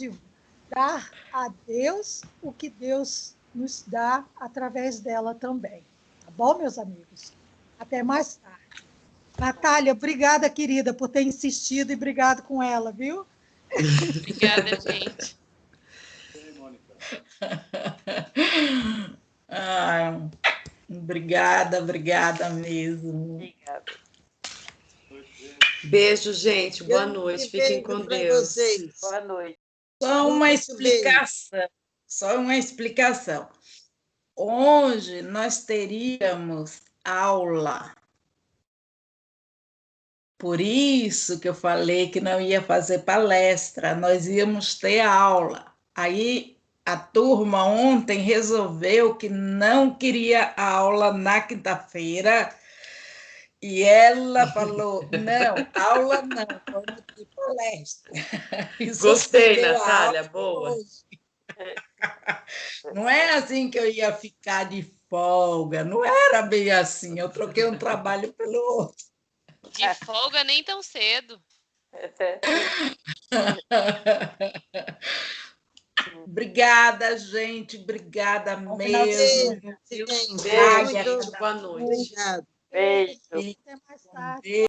a Deus o que Deus nos dá através dela também. Tá bom, meus amigos? Até mais tarde. Natália, obrigada, querida, por ter insistido e brigado com ela, viu? Obrigada, gente. Obrigada mesmo. Obrigada. Beijo, gente. Boa noite. Fiquem com Deus. Boa noite. Só uma explicação. Hoje nós teríamos aula. Por isso que eu falei que não ia fazer palestra, nós íamos ter aula. Aí a turma ontem resolveu que não queria aula na quinta-feira e ela falou, não, aula não, vamos ter palestra. Gostei, Natália, boa. Hoje. Não é assim que eu ia ficar de folga, não era bem assim, eu troquei um trabalho pelo outro. De folga nem tão cedo. Obrigada, gente. Obrigada final de mesmo. semana, gente. Águia, Muito boa noite. obrigada. Beijo. Até mais tarde. Beijo.